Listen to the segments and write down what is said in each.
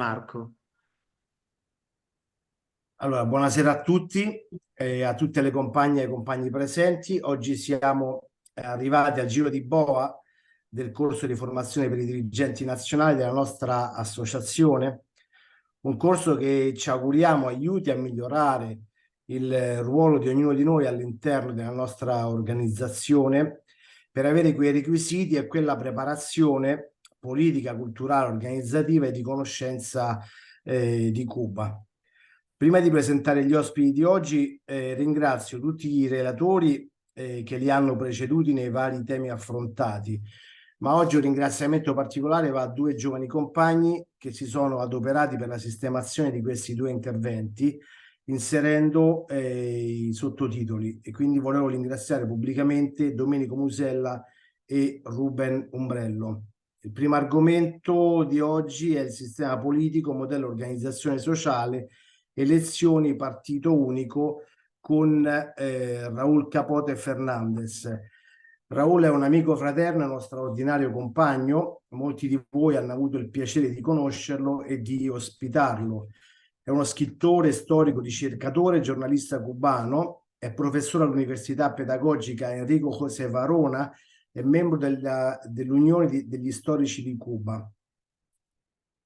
Marco. Allora, buonasera a tutti e a tutte le compagne e ai compagni presenti. Oggi siamo arrivati al giro di boa del corso di formazione per i dirigenti nazionali della nostra associazione, un corso che ci auguriamo aiuti a migliorare il ruolo di ognuno di noi all'interno della nostra organizzazione per avere quei requisiti e quella preparazione politica, culturale, organizzativa e di conoscenza di Cuba. Prima di presentare gli ospiti di oggi, ringrazio tutti i relatori che li hanno preceduti nei vari temi affrontati, ma oggi un ringraziamento particolare va a due giovani compagni che si sono adoperati per la sistemazione di questi due interventi, inserendo i sottotitoli. E quindi volevo ringraziare pubblicamente Domenico Musella e Ruben Umbrello. Il primo argomento di oggi è il sistema politico, modello organizzazione sociale, elezioni partito unico con Raúl Capote Fernandez. Raúl è un amico fraterno e uno straordinario compagno. Molti di voi hanno avuto il piacere di conoscerlo e di ospitarlo. È uno scrittore, storico, ricercatore, giornalista cubano, è professore all'Università Pedagogica Enrico José Varona e membro dell'Unione degli Storici di Cuba.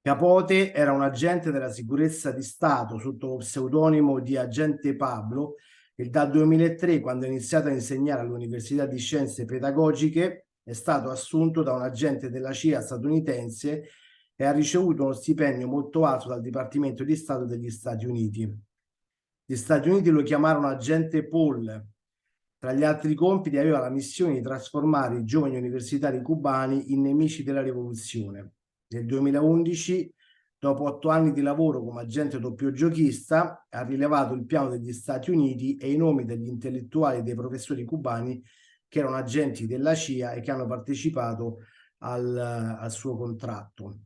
Capote era un agente della sicurezza di Stato sotto lo pseudonimo di Agente Pablo e dal 2003, quando ha iniziato a insegnare all'Università di Scienze Pedagogiche, è stato assunto da un agente della CIA statunitense e ha ricevuto uno stipendio molto alto dal Dipartimento di Stato degli Stati Uniti. Gli Stati Uniti lo chiamarono agente Paul. Tra gli altri compiti aveva la missione di trasformare i giovani universitari cubani in nemici della rivoluzione. Nel 2011, dopo 8 anni di lavoro come agente doppio-giochista, ha rilevato il piano degli Stati Uniti e i nomi degli intellettuali e dei professori cubani che erano agenti della CIA e che hanno partecipato al suo contratto.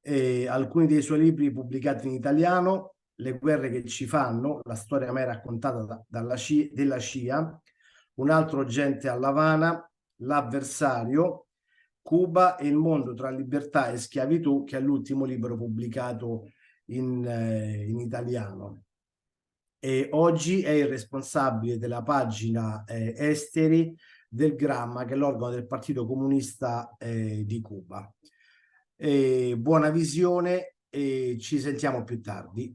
Alcuni dei suoi libri pubblicati in italiano: Le guerre che ci fanno, la storia mai raccontata della CIA, Un altro agente a Havana, L'avversario, Cuba e il mondo tra libertà e schiavitù, che è l'ultimo libro pubblicato in italiano. E oggi è il responsabile della pagina esteri del Gramma, che è l'organo del Partito Comunista di Cuba. Buona visione e ci sentiamo più tardi.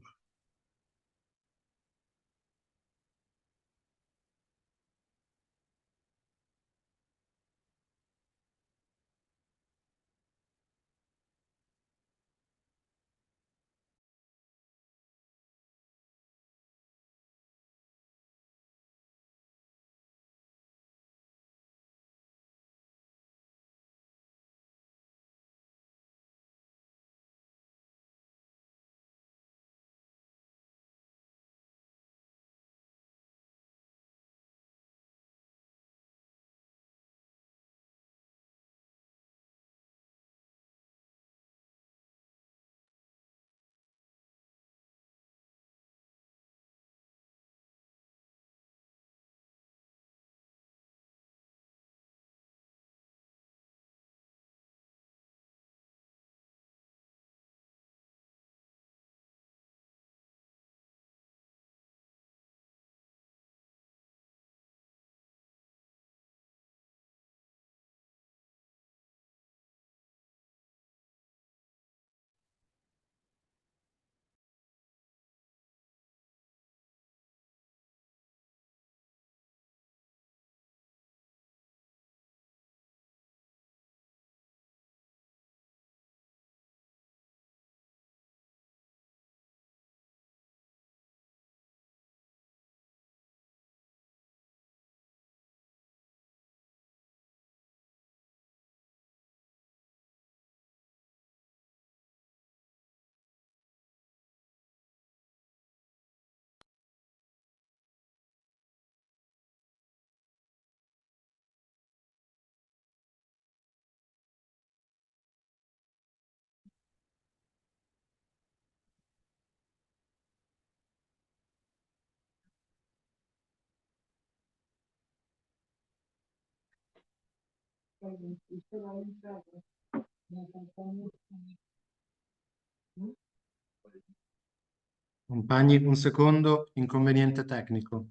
Compagni, un secondo, inconveniente tecnico.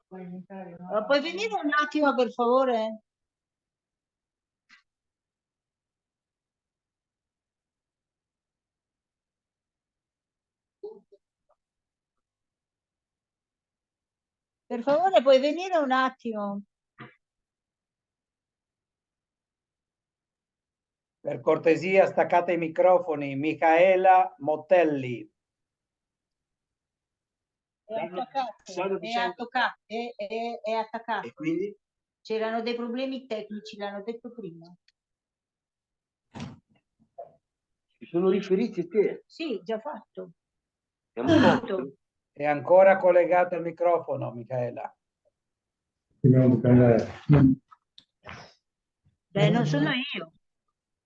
Puoi venire un attimo, per favore? Per favore, puoi venire un attimo? Per cortesia, staccate i microfoni. Micaela Motelli. È attaccato, è attaccato. E quindi? C'erano dei problemi tecnici, l'hanno detto prima. Si sono riferiti a te? Sì, già fatto. Siamo fatto. È ancora collegato al microfono, Micaela. Beh, non sono io.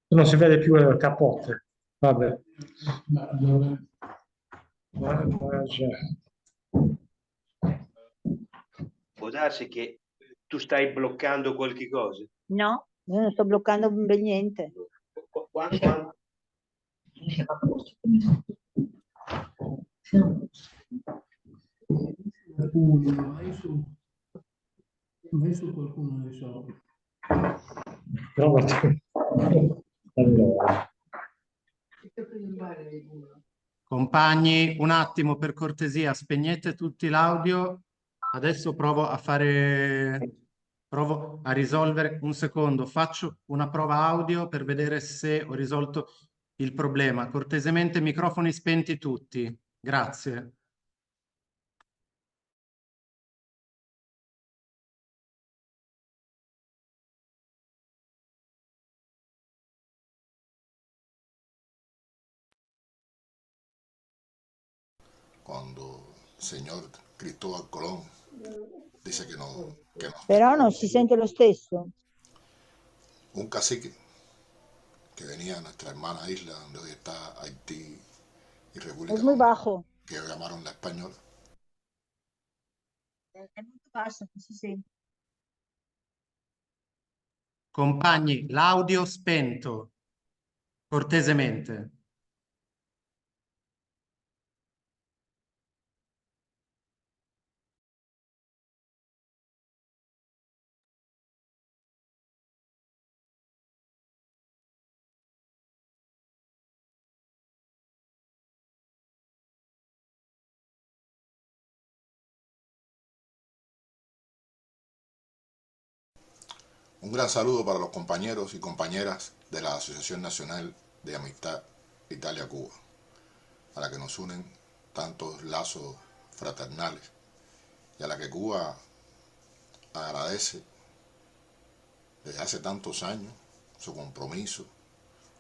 Non si vede più il capote. Vabbè. Può darsi che tu stai bloccando qualche cosa? No, io non sto bloccando ben niente. Quando? Vai su qualcuno dei soldi. Allora. Compagni, un attimo per cortesia, spegnete tutti l'audio. Adesso provo a risolvere un secondo. Faccio una prova audio per vedere se ho risolto il problema. Cortesemente, microfoni spenti tutti. Grazie. Cuando el señor Cristóbal Colón dice que nos Però non si sente lo stesso. un cacique que venía a nuestra hermana isla donde hoy está Haití y República È muy Dominicana, bajo. que ellos llamaron la española, È molto basso, non si sente. Compagni, l'audio spento. Cortesemente. Un gran saludo para los compañeros y compañeras de la Asociación Nacional de Amistad Italia-Cuba, a la que nos unen tantos lazos fraternales y a la que Cuba agradece desde hace tantos años su compromiso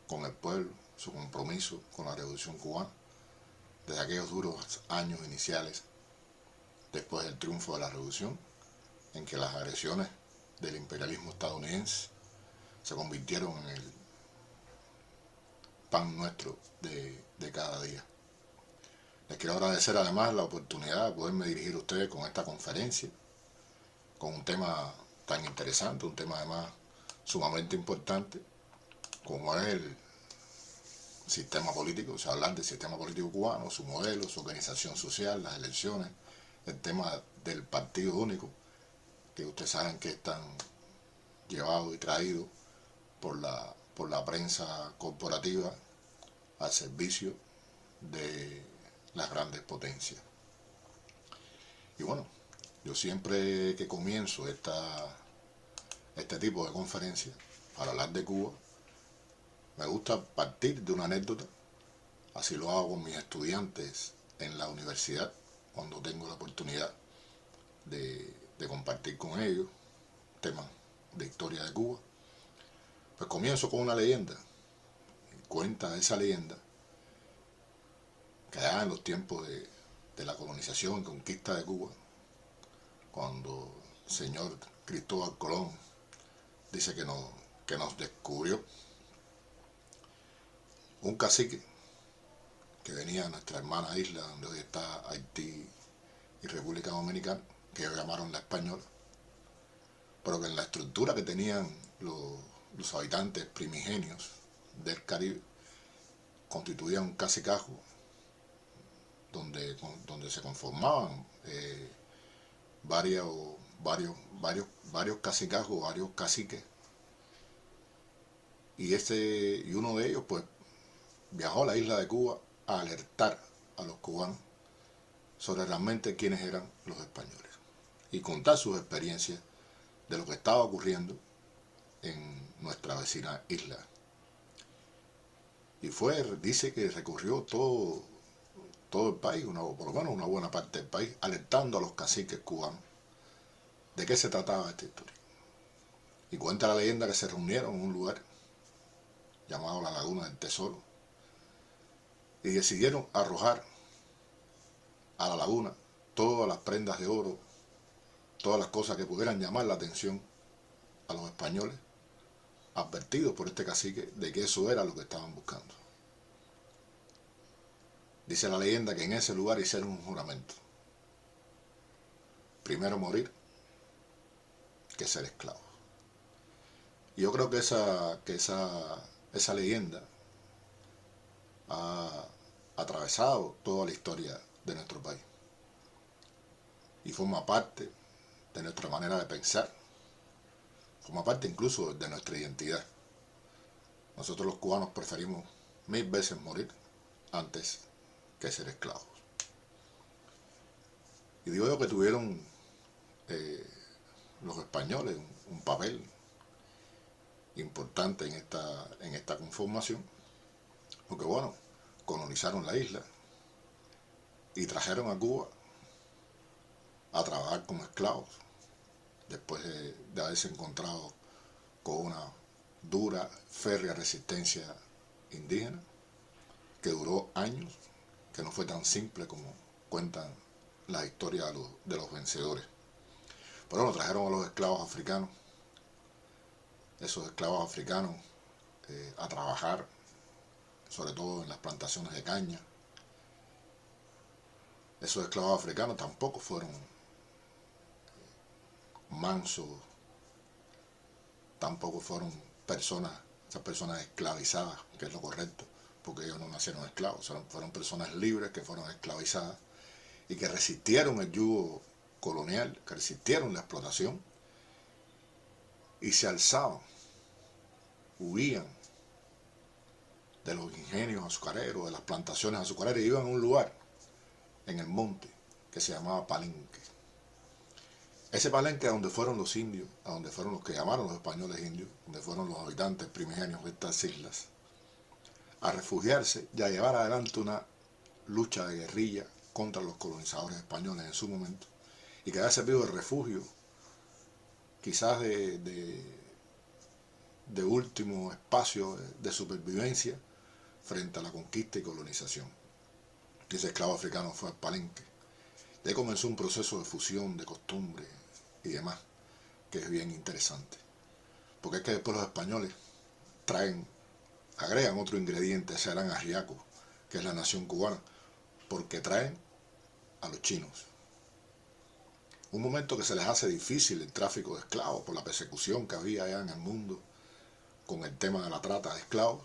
con el pueblo, su compromiso con la revolución cubana, desde aquellos duros años iniciales después del triunfo de la revolución, en que las agresiones del imperialismo estadounidense se convirtieron en el pan nuestro de cada día. Les quiero agradecer además la oportunidad de poderme dirigir a ustedes con esta conferencia, con un tema tan interesante, un tema además sumamente importante, como es el sistema político, o sea, hablar del sistema político cubano, su modelo, su organización social, las elecciones, el tema del partido único, que ustedes saben que es tan llevado y traído por la prensa corporativa al servicio de las grandes potencias. Y bueno, yo siempre que comienzo este tipo de conferencias para hablar de Cuba, me gusta partir de una anécdota. Así lo hago con mis estudiantes en la universidad, cuando tengo la oportunidad de compartir con ellos temas de historia de Cuba. Pues comienzo con una leyenda. Cuenta esa leyenda que allá en los tiempos de la colonización y conquista de Cuba, cuando el señor Cristóbal Colón dice que nos descubrió, un cacique que venía a nuestra hermana isla donde hoy está Haití y República Dominicana, que ellos llamaron la española, pero que en la estructura que tenían los habitantes primigenios del Caribe constituían un cacicazgo donde se conformaban varios cacicazgos, varios caciques. Y uno de ellos pues viajó a la isla de Cuba a alertar a los cubanos sobre realmente quiénes eran los españoles y contar sus experiencias de lo que estaba ocurriendo en nuestra vecina isla. Y dice que recorrió todo el país, por lo menos una buena parte del país, alertando a los caciques cubanos de qué se trataba esta historia. Y cuenta la leyenda que se reunieron en un lugar llamado la Laguna del Tesoro y decidieron arrojar a la laguna todas las prendas de oro, todas las cosas que pudieran llamar la atención a los españoles, advertidos por este cacique de que eso era lo que estaban buscando. Dice la leyenda que en ese lugar hicieron un juramento: primero morir que ser esclavos. Y yo creo que esa leyenda ha atravesado toda la historia de nuestro país y forma parte de nuestra manera de pensar, forma parte incluso de nuestra identidad. Nosotros los cubanos preferimos 1000 veces morir antes que ser esclavos. Y digo yo que tuvieron los españoles un papel importante en esta conformación, porque bueno, colonizaron la isla y trajeron a Cuba a trabajar como esclavos después de haberse encontrado con una dura, férrea resistencia indígena que duró años, que no fue tan simple como cuentan las historias de los vencedores. Pero bueno, trajeron a los esclavos africanos, esos esclavos africanos a trabajar, sobre todo en las plantaciones de caña. Esos esclavos africanos tampoco fueron mansos, tampoco fueron esas personas esclavizadas, que es lo correcto, porque ellos no nacieron esclavos, fueron personas libres que fueron esclavizadas y que resistieron el yugo colonial, que resistieron la explotación y se alzaban, huían de los ingenios azucareros, de las plantaciones azucareras, y iban a un lugar en el monte que se llamaba Palenque. Ese Palenque, a donde fueron los indios, a donde fueron los que llamaron los españoles indios, donde fueron los habitantes primigenios de estas islas, a refugiarse y a llevar adelante una lucha de guerrilla contra los colonizadores españoles en su momento, y que había servido de refugio, quizás de último espacio de supervivencia frente a la conquista y colonización. Ese esclavo africano fue al Palenque. De ahí comenzó un proceso de fusión de costumbres y demás, que es bien interesante. Porque es que después los españoles agregan otro ingrediente, ese gran ajiaco, que es la nación cubana, porque traen a los chinos. Un momento que se les hace difícil el tráfico de esclavos por la persecución que había allá en el mundo con el tema de la trata de esclavos,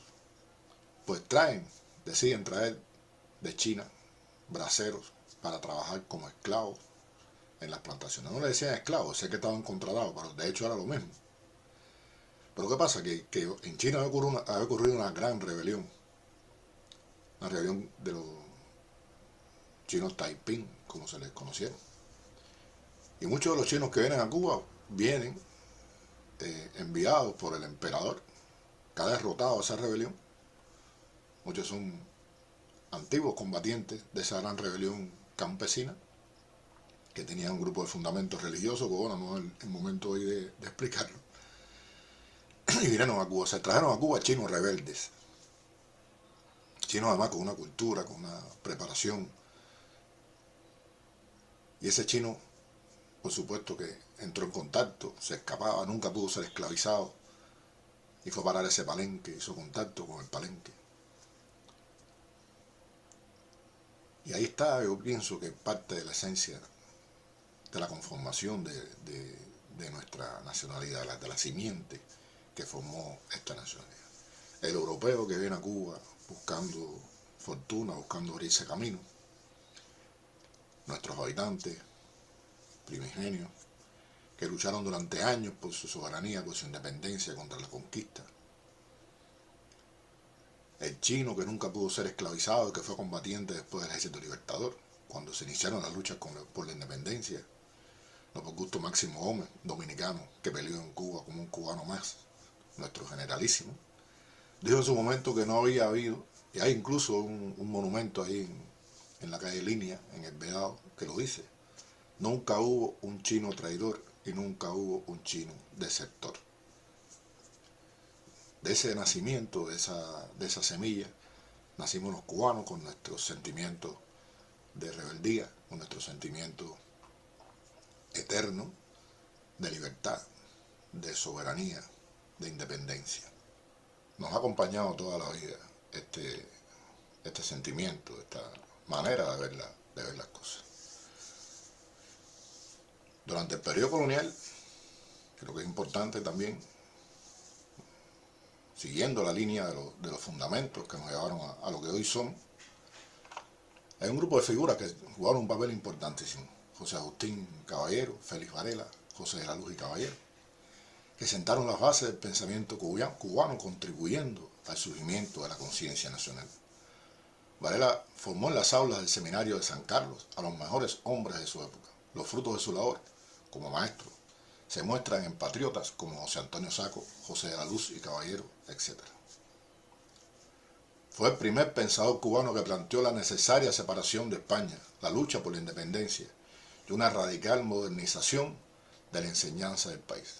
pues deciden traer de China braceros para trabajar como esclavos en las plantaciones. No le decían esclavos, sé que estaban contratados, pero de hecho era lo mismo. Pero ¿qué pasa? Que en China había ocurrido una gran rebelión, una rebelión de los chinos Taiping, como se les conocieron. Y muchos de los chinos que vienen a Cuba vienen enviados por el emperador, que ha derrotado esa rebelión. Muchos son antiguos combatientes de esa gran rebelión campesina, que tenía un grupo de fundamentos religiosos, que bueno, no es el momento hoy de explicarlo. Y vinieron a Cuba, se trajeron a Cuba chinos rebeldes, chinos además con una cultura, con una preparación. Y ese chino, por supuesto que entró en contacto, se escapaba, nunca pudo ser esclavizado, y fue a parar ese Palenque, hizo contacto con el Palenque. Y ahí está, yo pienso que parte de la esencia de la conformación de nuestra nacionalidad, de la simiente que formó esta nacionalidad. El europeo que viene a Cuba buscando fortuna, buscando abrirse camino, nuestros habitantes primigenios, que lucharon durante años por su soberanía, por su independencia contra la conquista. El chino, que nunca pudo ser esclavizado y que fue combatiente después del Ejército Libertador, cuando se iniciaron las luchas por la independencia. No por gusto Máximo Gómez, dominicano, que peleó en Cuba como un cubano más, nuestro generalísimo, dijo en su momento que no había habido, y hay incluso un monumento ahí en la calle Línea, en El Vedado, que lo dice: nunca hubo un chino traidor y nunca hubo un chino desertor. De ese nacimiento, de esa semilla, nacimos los cubanos con nuestros sentimientos de rebeldía, con nuestro sentimiento eterno de libertad, de soberanía, de independencia. Nos ha acompañado toda la vida este sentimiento, esta manera de ver las cosas. Durante el periodo colonial, creo que es importante también, siguiendo la línea de los fundamentos que nos llevaron a lo que hoy somos, hay un grupo de figuras que jugaron un papel importantísimo: José Agustín Caballero, Félix Varela, José de la Luz y Caballero, que sentaron las bases del pensamiento cubano, contribuyendo al surgimiento de la conciencia nacional. Varela formó en las aulas del seminario de San Carlos a los mejores hombres de su época. Los frutos de su labor como maestro se muestran en patriotas como José Antonio Saco, José de la Luz y Caballero, etc. Fue el primer pensador cubano que planteó la necesaria separación de España, la lucha por la independencia y una radical modernización de la enseñanza del país.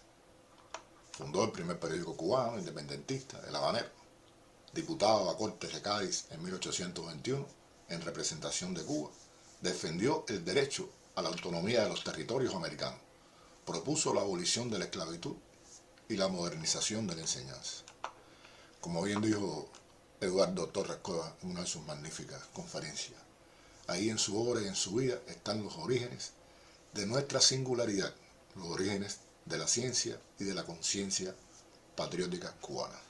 Fundó el primer periódico cubano independentista, El Habanero. Diputado a Cortes de Cádiz en 1821, en representación de Cuba, defendió el derecho a la autonomía de los territorios americanos, propuso la abolición de la esclavitud y la modernización de la enseñanza. Como bien dijo Eduardo Torres Cuevas en una de sus magníficas conferencias, ahí en su obra y en su vida están los orígenes de nuestra singularidad, los orígenes de la ciencia y de la conciencia patriótica cubana.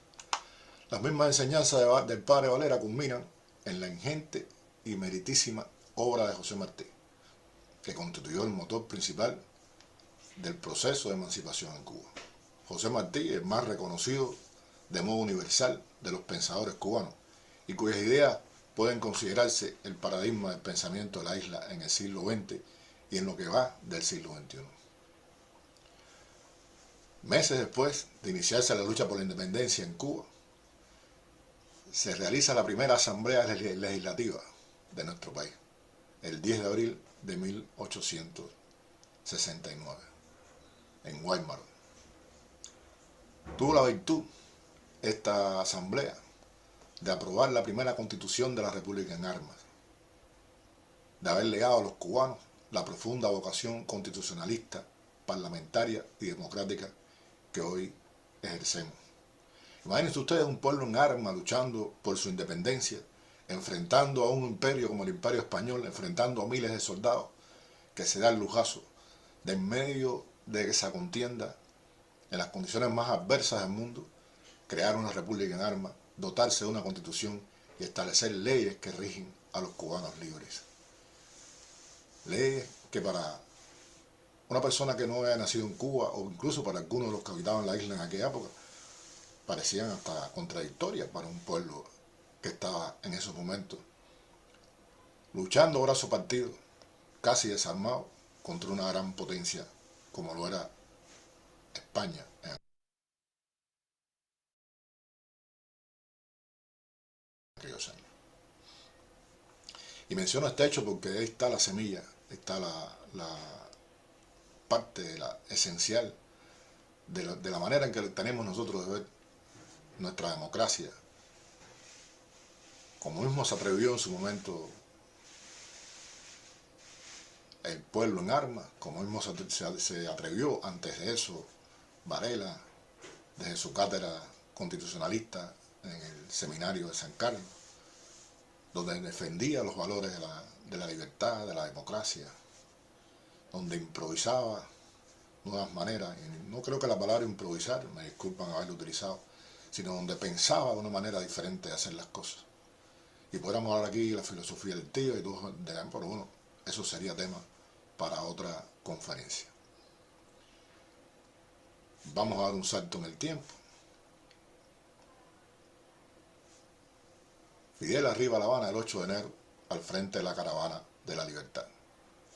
Las mismas enseñanzas del padre Valera culminan en la ingente y meritísima obra de José Martí, que constituyó el motor principal del proceso de emancipación en Cuba. José Martí, el más reconocido de modo universal de los pensadores cubanos, y cuyas ideas pueden considerarse el paradigma del pensamiento de la isla en el siglo XX y en lo que va del siglo XXI. Meses después de iniciarse la lucha por la independencia en Cuba, se realiza la primera asamblea legislativa de nuestro país, el 10 de abril de 1869, en Guaymaro. Tuvo la virtud esta asamblea de aprobar la primera constitución de la República en armas, de haber legado a los cubanos la profunda vocación constitucionalista, parlamentaria y democrática que hoy ejercemos. Imagínense ustedes un pueblo en armas luchando por su independencia, enfrentando a un imperio como el Imperio Español, enfrentando a miles de soldados que se da el lujazo de en medio de esa contienda, en las condiciones más adversas del mundo, crear una república en armas, dotarse de una constitución y establecer leyes que rigen a los cubanos libres. Leyes que para una persona que no haya nacido en Cuba, o incluso para algunos de los que habitaban la isla en aquella época, parecían hasta contradictorias para un pueblo que estaba en esos momentos luchando brazo partido, casi desarmado, contra una gran potencia como lo era España en aquellos años. Y menciono este hecho porque ahí está la semilla, está la parte esencial de la manera en que tenemos nosotros de ver nuestra democracia. Como mismo se atrevió en su momento el pueblo en armas, como mismo se atrevió antes de eso Varela, desde su cátedra constitucionalista en el seminario de San Carlos, donde defendía los valores de la libertad, de la democracia, donde improvisaba nuevas maneras, y no creo que la palabra improvisar, me disculpan haberlo utilizado, sino donde pensaba de una manera diferente de hacer las cosas. Y podríamos hablar aquí de la filosofía del tío y todo, pero bueno, eso sería tema para otra conferencia. Vamos a dar un salto en el tiempo. Fidel arriba a La Habana el 8 de enero al frente de la caravana de la libertad,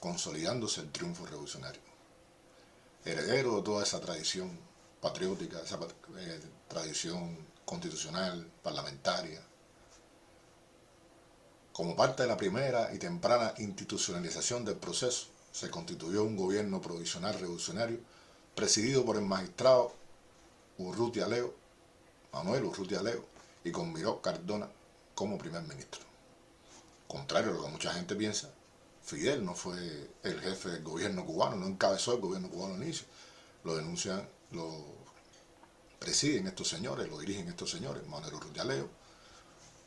consolidándose el triunfo revolucionario. Heredero de toda esa tradición patriótica, esa tradición constitucional, parlamentaria. Como parte de la primera y temprana institucionalización del proceso, se constituyó un gobierno provisional revolucionario presidido por el magistrado Manuel Urrutia Leo, y con Miró Cardona como primer ministro. Contrario a lo que mucha gente piensa, Fidel no fue el jefe del gobierno cubano, no encabezó el gobierno cubano al inicio. Lo denuncian, lo presiden estos señores, lo dirigen estos señores. Manuel Urrutia Leo,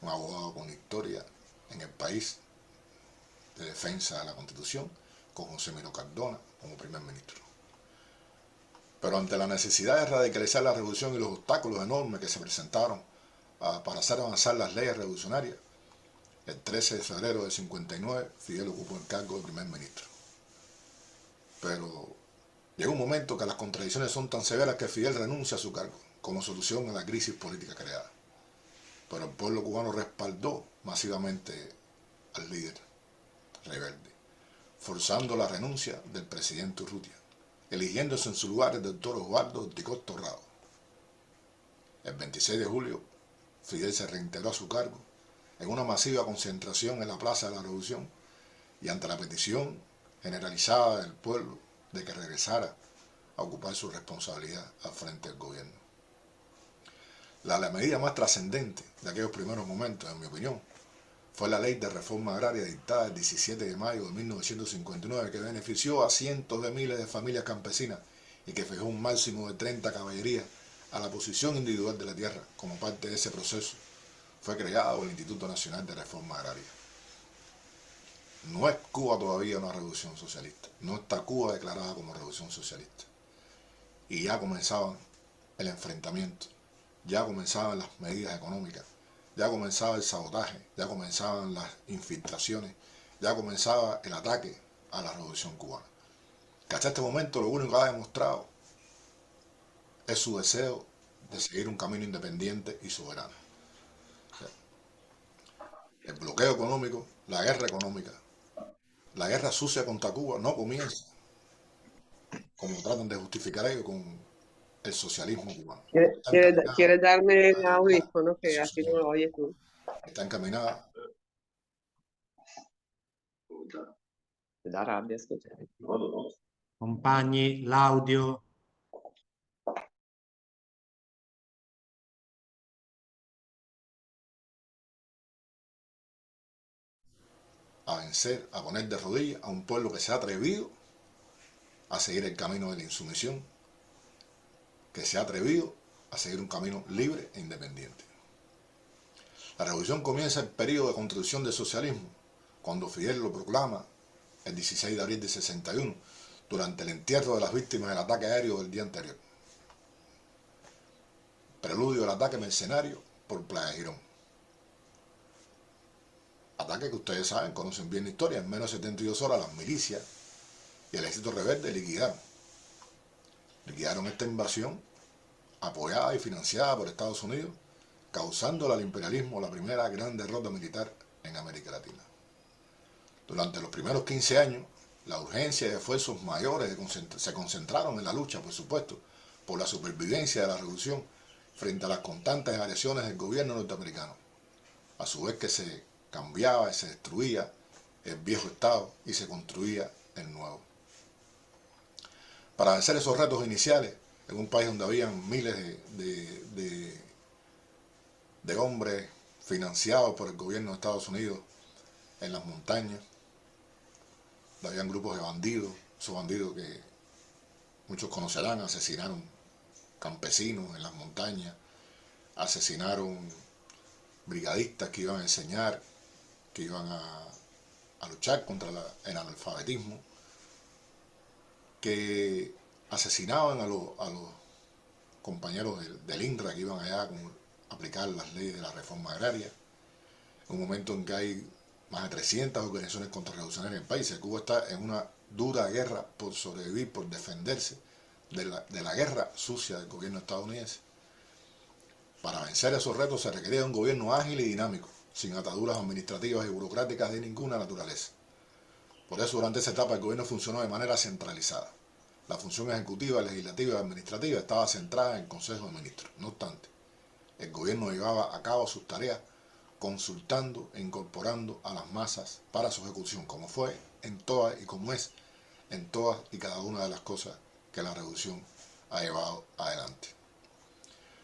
un abogado con historia en el país de defensa de la Constitución, con José Miró Cardona como primer ministro. Pero ante la necesidad de radicalizar la revolución y los obstáculos enormes que se presentaron para hacer avanzar las leyes revolucionarias, el 13 de febrero del 59, Fidel ocupó el cargo de primer ministro. Pero llegó un momento que las contradicciones son tan severas que Fidel renuncia a su cargo como solución a la crisis política creada. Pero el pueblo cubano respaldó masivamente al líder rebelde, forzando la renuncia del presidente Urrutia, eligiéndose en su lugar el doctor Osvaldo Ortigoz Torrado. El 26 de julio, Fidel se reintegró a su cargo en una masiva concentración en la Plaza de la Revolución y ante la petición generalizada del pueblo de que regresara a ocupar su responsabilidad al frente del gobierno. La medida más trascendente de aquellos primeros momentos, en mi opinión, fue la ley de reforma agraria dictada el 17 de mayo de 1959, que benefició a cientos de miles de familias campesinas y que fijó un máximo de 30 caballerías a la posición individual de la tierra. Como parte de ese proceso fue creado el Instituto Nacional de Reforma Agraria. No es Cuba todavía una revolución socialista, no está Cuba declarada como revolución socialista. Y ya comenzaban el enfrentamiento, ya comenzaban las medidas económicas, ya comenzaba el sabotaje, ya comenzaban las infiltraciones, ya comenzaba el ataque a la revolución cubana. Que hasta este momento lo único que ha demostrado es su deseo de seguir un camino independiente y soberano. El bloqueo económico, la guerra económica, la guerra sucia contra Cuba no comienza, como tratan de justificar ellos, con el socialismo cubano. ¿Quiere darme el audífono que así no lo oyes tú? Está encaminada. Te da rabbia ascoltare. Compagni, l'audio. A vencer, a poner de rodillas a un pueblo que se ha atrevido a seguir el camino de la insumisión, que se ha atrevido a seguir un camino libre e independiente. La revolución comienza el periodo de construcción del socialismo, cuando Fidel lo proclama el 16 de abril de 61, durante el entierro de las víctimas del ataque aéreo del día anterior. Preludio del ataque mercenario por Playa Girón. Ataque que ustedes saben, conocen bien la historia. En menos de 72 horas las milicias y el ejército rebelde liquidaron esta invasión apoyada y financiada por Estados Unidos, causándole al imperialismo la primera gran derrota militar en América Latina. Durante los primeros 15 años, la urgencia y esfuerzos mayores se concentraron en la lucha, por supuesto, por la supervivencia de la revolución frente a las constantes agresiones del gobierno norteamericano, a su vez que se cambiaba y se destruía el viejo Estado y se construía el nuevo. Para vencer esos retos iniciales, en un país donde habían miles de hombres financiados por el gobierno de Estados Unidos en las montañas, donde habían grupos de bandidos, esos bandidos que muchos conocerán, asesinaron campesinos en las montañas, asesinaron brigadistas que iban a enseñar, que iban a luchar contra el analfabetismo, que asesinaban a los compañeros del INRA que iban allá a aplicar las leyes de la reforma agraria. En un momento en que hay más de 300 organizaciones contrarrevolucionarias en el país. Cuba está en una dura guerra por sobrevivir, por defenderse de la guerra sucia del gobierno estadounidense. Para vencer esos retos se requería un gobierno ágil y dinámico, sin ataduras administrativas y burocráticas de ninguna naturaleza. Por eso durante esa etapa el gobierno funcionó de manera centralizada. La función ejecutiva, legislativa y administrativa estaba centrada en el Consejo de Ministros. No obstante, el gobierno llevaba a cabo sus tareas consultando e incorporando a las masas para su ejecución, como fue en todas y como es en todas y cada una de las cosas que la revolución ha llevado adelante.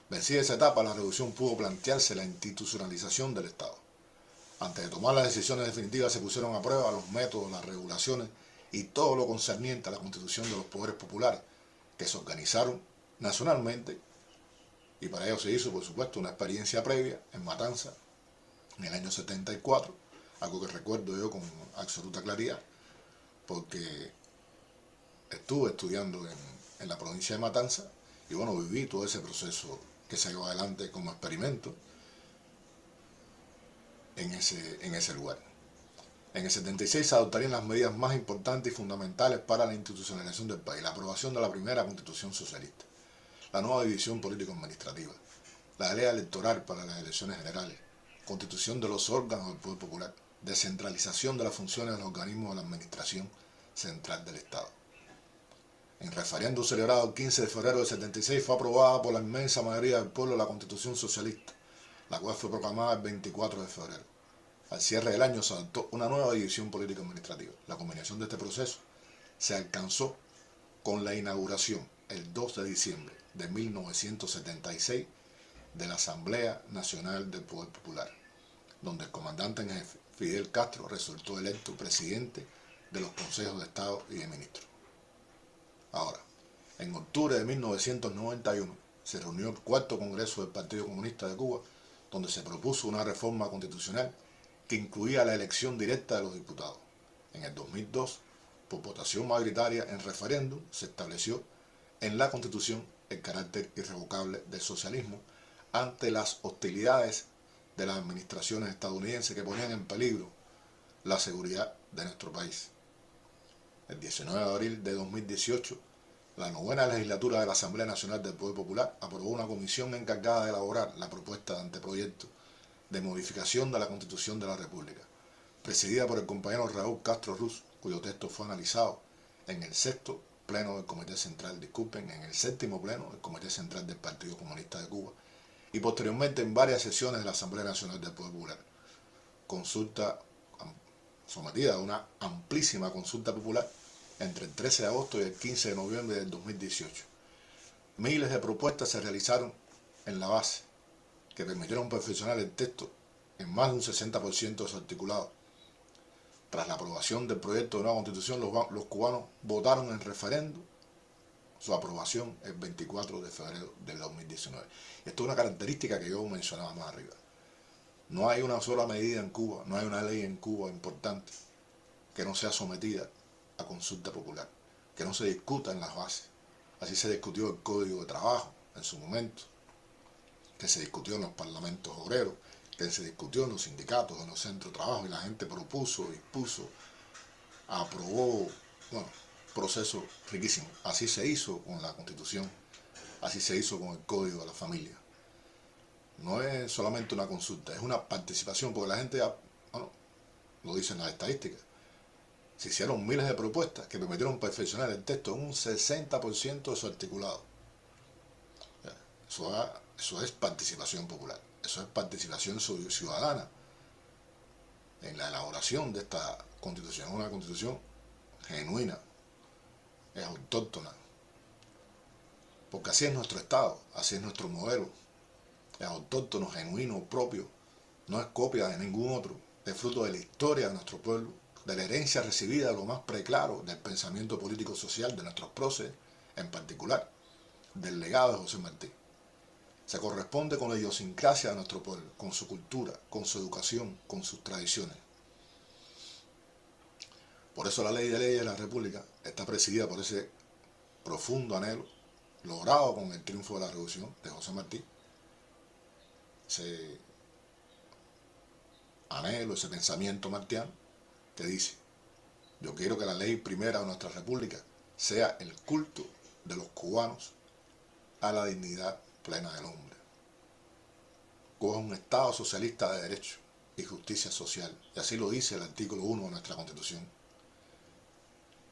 Vencida esa etapa, la revolución pudo plantearse la institucionalización del Estado. Antes de tomar las decisiones definitivas se pusieron a prueba los métodos, las regulaciones y todo lo concerniente a la constitución de los poderes populares, que se organizaron nacionalmente, y para ello se hizo, por supuesto, una experiencia previa en Matanzas en el año 74, algo que recuerdo yo con absoluta claridad, porque estuve estudiando en la provincia de Matanzas y bueno, viví todo ese proceso que se llevó adelante como experimento en ese lugar. En el 76 se adoptarían las medidas más importantes y fundamentales para la institucionalización del país: la aprobación de la primera constitución socialista, la nueva división político-administrativa, la ley electoral para las elecciones generales, constitución de los órganos del Poder Popular, descentralización de las funciones de los organismos de la administración central del Estado. En referéndum celebrado el 15 de febrero del 76 fue aprobada por la inmensa mayoría del pueblo la Constitución Socialista, la cual fue proclamada el 24 de febrero. Al cierre del año se adoptó una nueva división político-administrativa. La combinación de este proceso se alcanzó con la inauguración el 2 de diciembre de 1976 de la Asamblea Nacional del Poder Popular, donde el comandante en jefe, Fidel Castro, resultó electo presidente de los consejos de Estado y de ministros. Ahora, en octubre de 1991 se reunió el cuarto Congreso del Partido Comunista de Cuba, donde se propuso una reforma constitucional que incluía la elección directa de los diputados. En el 2002, por votación mayoritaria en referéndum, se estableció en la Constitución el carácter irrevocable del socialismo ante las hostilidades de las administraciones estadounidenses que ponían en peligro la seguridad de nuestro país. El 19 de abril de 2018, la novena legislatura de la Asamblea Nacional del Poder Popular aprobó una comisión encargada de elaborar la propuesta de anteproyecto de modificación de la Constitución de la República, presidida por el compañero Raúl Castro Ruz, cuyo texto fue analizado en el séptimo pleno del Comité Central del Comité Central del Partido Comunista de Cuba y posteriormente en varias sesiones de la Asamblea Nacional del Poder Popular. Consulta sometida a una amplísima consulta popular entre el 13 de agosto y el 15 de noviembre del 2018. Miles de propuestas se realizaron en la base, que permitieron perfeccionar el texto en más de un 60% de su articulado. Tras la aprobación del proyecto de nueva constitución, los cubanos votaron en referéndum su aprobación el 24 de febrero del 2019. Esto es una característica que yo mencionaba más arriba. No hay una sola medida en Cuba, no hay una ley en Cuba importante que no sea sometida a consulta popular, que no se discuta en las bases. Así se discutió el Código de Trabajo en su momento, que se discutió en los parlamentos obreros, que se discutió en los sindicatos, en los centros de trabajo, y la gente propuso, dispuso, aprobó, bueno, proceso riquísimo. Así se hizo con la Constitución, así se hizo con el Código de la Familia. No es solamente una consulta, es una participación, porque la gente, bueno, lo dicen las estadísticas, se hicieron miles de propuestas que permitieron perfeccionar el texto en un 60% de su articulado. Eso es participación popular, eso es participación ciudadana en la elaboración de esta constitución. Una constitución genuina, es autóctona, porque así es nuestro Estado, así es nuestro modelo, es autóctono, genuino, propio, no es copia de ningún otro, es fruto de la historia de nuestro pueblo, de la herencia recibida de lo más preclaro del pensamiento político-social de nuestros próceres, en particular del legado de José Martí. Se corresponde con la idiosincrasia de nuestro pueblo, con su cultura, con su educación, con sus tradiciones. Por eso la ley de leyes de la República está presidida por ese profundo anhelo, logrado con el triunfo de la Revolución de José Martí, ese anhelo, ese pensamiento martiano que dice: yo quiero que la ley primera de nuestra república sea el culto de los cubanos a la dignidad plena del hombre. Cuba es un Estado socialista de derecho y justicia social, y así lo dice el artículo 1 de nuestra Constitución.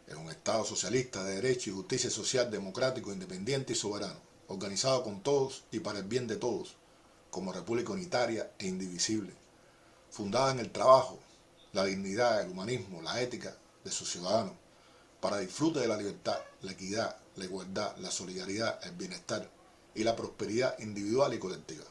Es un Estado socialista de derecho y justicia social, democrático, independiente y soberano, organizado con todos y para el bien de todos, como república unitaria e indivisible, fundada en el trabajo, la dignidad, el humanismo, la ética de sus ciudadanos, para disfrute de la libertad, la equidad, la igualdad, la solidaridad, el bienestar y la prosperidad individual y colectiva.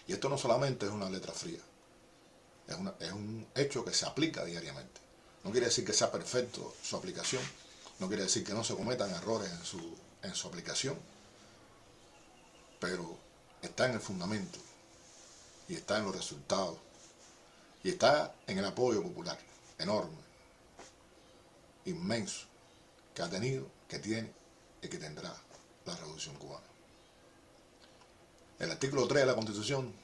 Y esto no solamente es una letra fría, es un hecho que se aplica diariamente. No quiere decir que sea perfecto su aplicación, no quiere decir que no se cometan errores en su aplicación, pero está en el fundamento, y está en los resultados, y está en el apoyo popular, enorme, inmenso, que ha tenido, que tiene y que tendrá la Revolución Cubana. El artículo 3 de la Constitución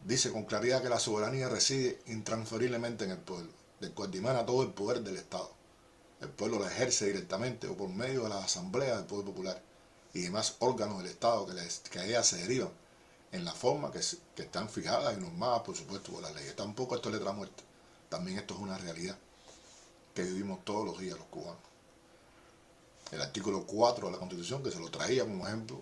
dice con claridad que la soberanía reside intransferiblemente en el pueblo, del cual dimana todo el poder del Estado. El pueblo la ejerce directamente o por medio de las asambleas del Poder Popular y demás órganos del Estado que a ella se derivan en la forma que están fijadas y normadas, por supuesto, por las leyes. Tampoco esto es letra muerta. También esto es una realidad que vivimos todos los días los cubanos. El artículo 4 de la Constitución, que se lo traía como ejemplo,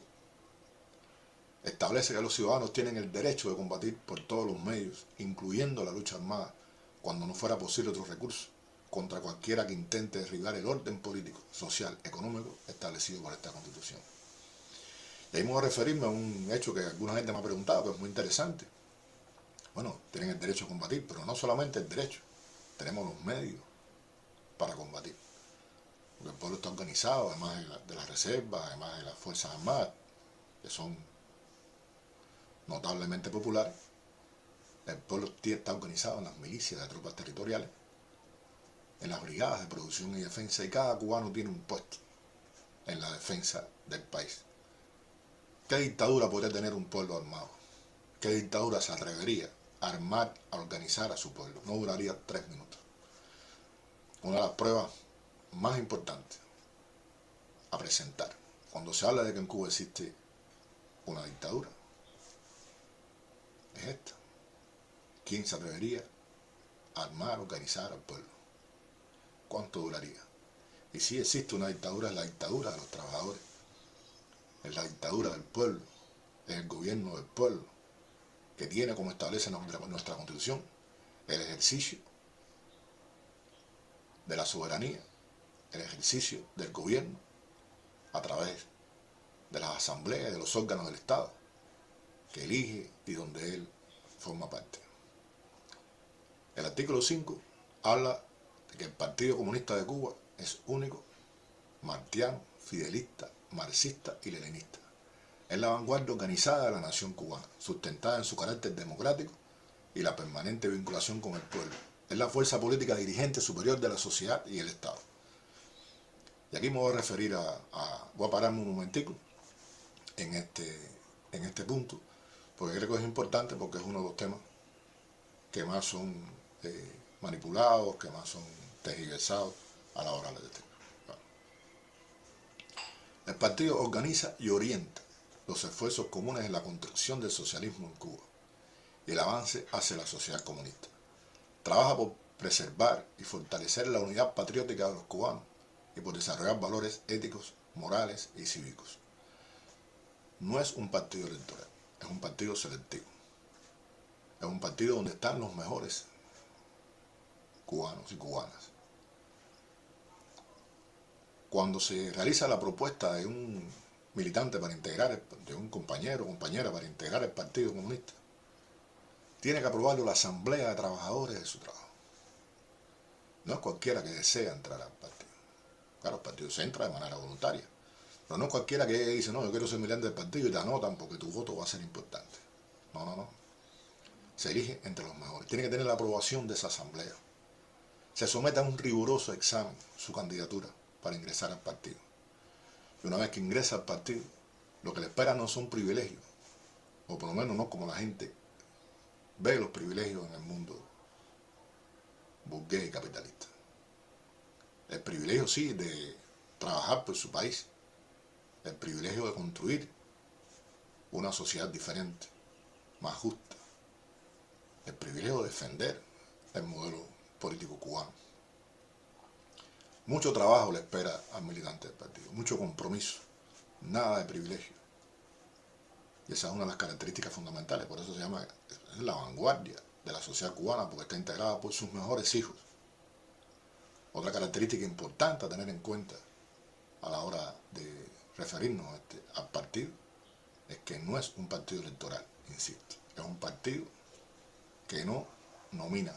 establece que los ciudadanos tienen el derecho de combatir por todos los medios, incluyendo la lucha armada, cuando no fuera posible otros recursos, contra cualquiera que intente derribar el orden político, social, económico establecido por esta Constitución. Y ahí me voy a referirme a un hecho que alguna gente me ha preguntado, que es muy interesante. Bueno, tienen el derecho a combatir, pero no solamente el derecho, tenemos los medios para combatir. Porque el pueblo está organizado, además de la reserva, además de las Fuerzas Armadas, que son notablemente populares. El pueblo está organizado en las milicias de tropas territoriales, en las brigadas de producción y defensa, y cada cubano tiene un puesto en la defensa del país. ¿Qué dictadura podría tener un pueblo armado? ¿Qué dictadura se atrevería a armar, a organizar a su pueblo? No duraría 3 minutos. Una de las pruebas más importantes a presentar cuando se habla de que en Cuba existe una dictadura es esta. ¿Quién se atrevería a armar, organizar al pueblo? ¿Cuánto duraría? Y si existe una dictadura, es la dictadura de los trabajadores, es la dictadura del pueblo, es el gobierno del pueblo, que tiene, como establece nuestra Constitución, el ejercicio de la soberanía, el ejercicio del gobierno a través de las asambleas y de los órganos del Estado que elige y donde él forma parte. El artículo 5 habla de que el Partido Comunista de Cuba es único, martiano, fidelista, marxista y leninista. Es la vanguardia organizada de la nación cubana, sustentada en su carácter democrático y la permanente vinculación con el pueblo. Es la fuerza política dirigente superior de la sociedad y el Estado. Y aquí me voy a referir voy a pararme un momentico en este punto, porque creo que es importante, porque es uno de los temas que más son manipulados, que más son tergiversados a la hora de este. Bueno. El partido organiza y orienta los esfuerzos comunes en la construcción del socialismo en Cuba y el avance hacia la sociedad comunista. Trabaja por preservar y fortalecer la unidad patriótica de los cubanos y por desarrollar valores éticos, morales y cívicos. No es un partido electoral, es un partido selectivo. Es un partido donde están los mejores cubanos y cubanas. Cuando se realiza la propuesta de un militante para integrar, de un compañero o compañera para integrar el Partido Comunista, tiene que aprobarlo la Asamblea de Trabajadores de su trabajo. No es cualquiera que desea entrar al partido. Claro, el partido se entra de manera voluntaria, pero no es cualquiera que dice, no, yo quiero ser militante del partido y te anotan porque tu voto va a ser importante. No. Se elige entre los mejores. Tiene que tener la aprobación de esa asamblea. se somete a un riguroso examen su candidatura para ingresar al partido. Y una vez que ingresa al partido, lo que le espera no son privilegios, o por lo menos no como la gente ve los privilegios en el mundo burgués y capitalista. El privilegio sí de trabajar por su país, el privilegio de construir una sociedad diferente, más justa, el privilegio de defender el modelo político cubano. Mucho trabajo le espera al militante del partido, mucho compromiso, nada de privilegio. Y esa es una de las características fundamentales, por eso se llama, es la vanguardia de la sociedad cubana, porque está integrada por sus mejores hijos. Otra característica importante a tener en cuenta a la hora de referirnos al partido es que no es un partido electoral, insisto, es un partido que no nomina,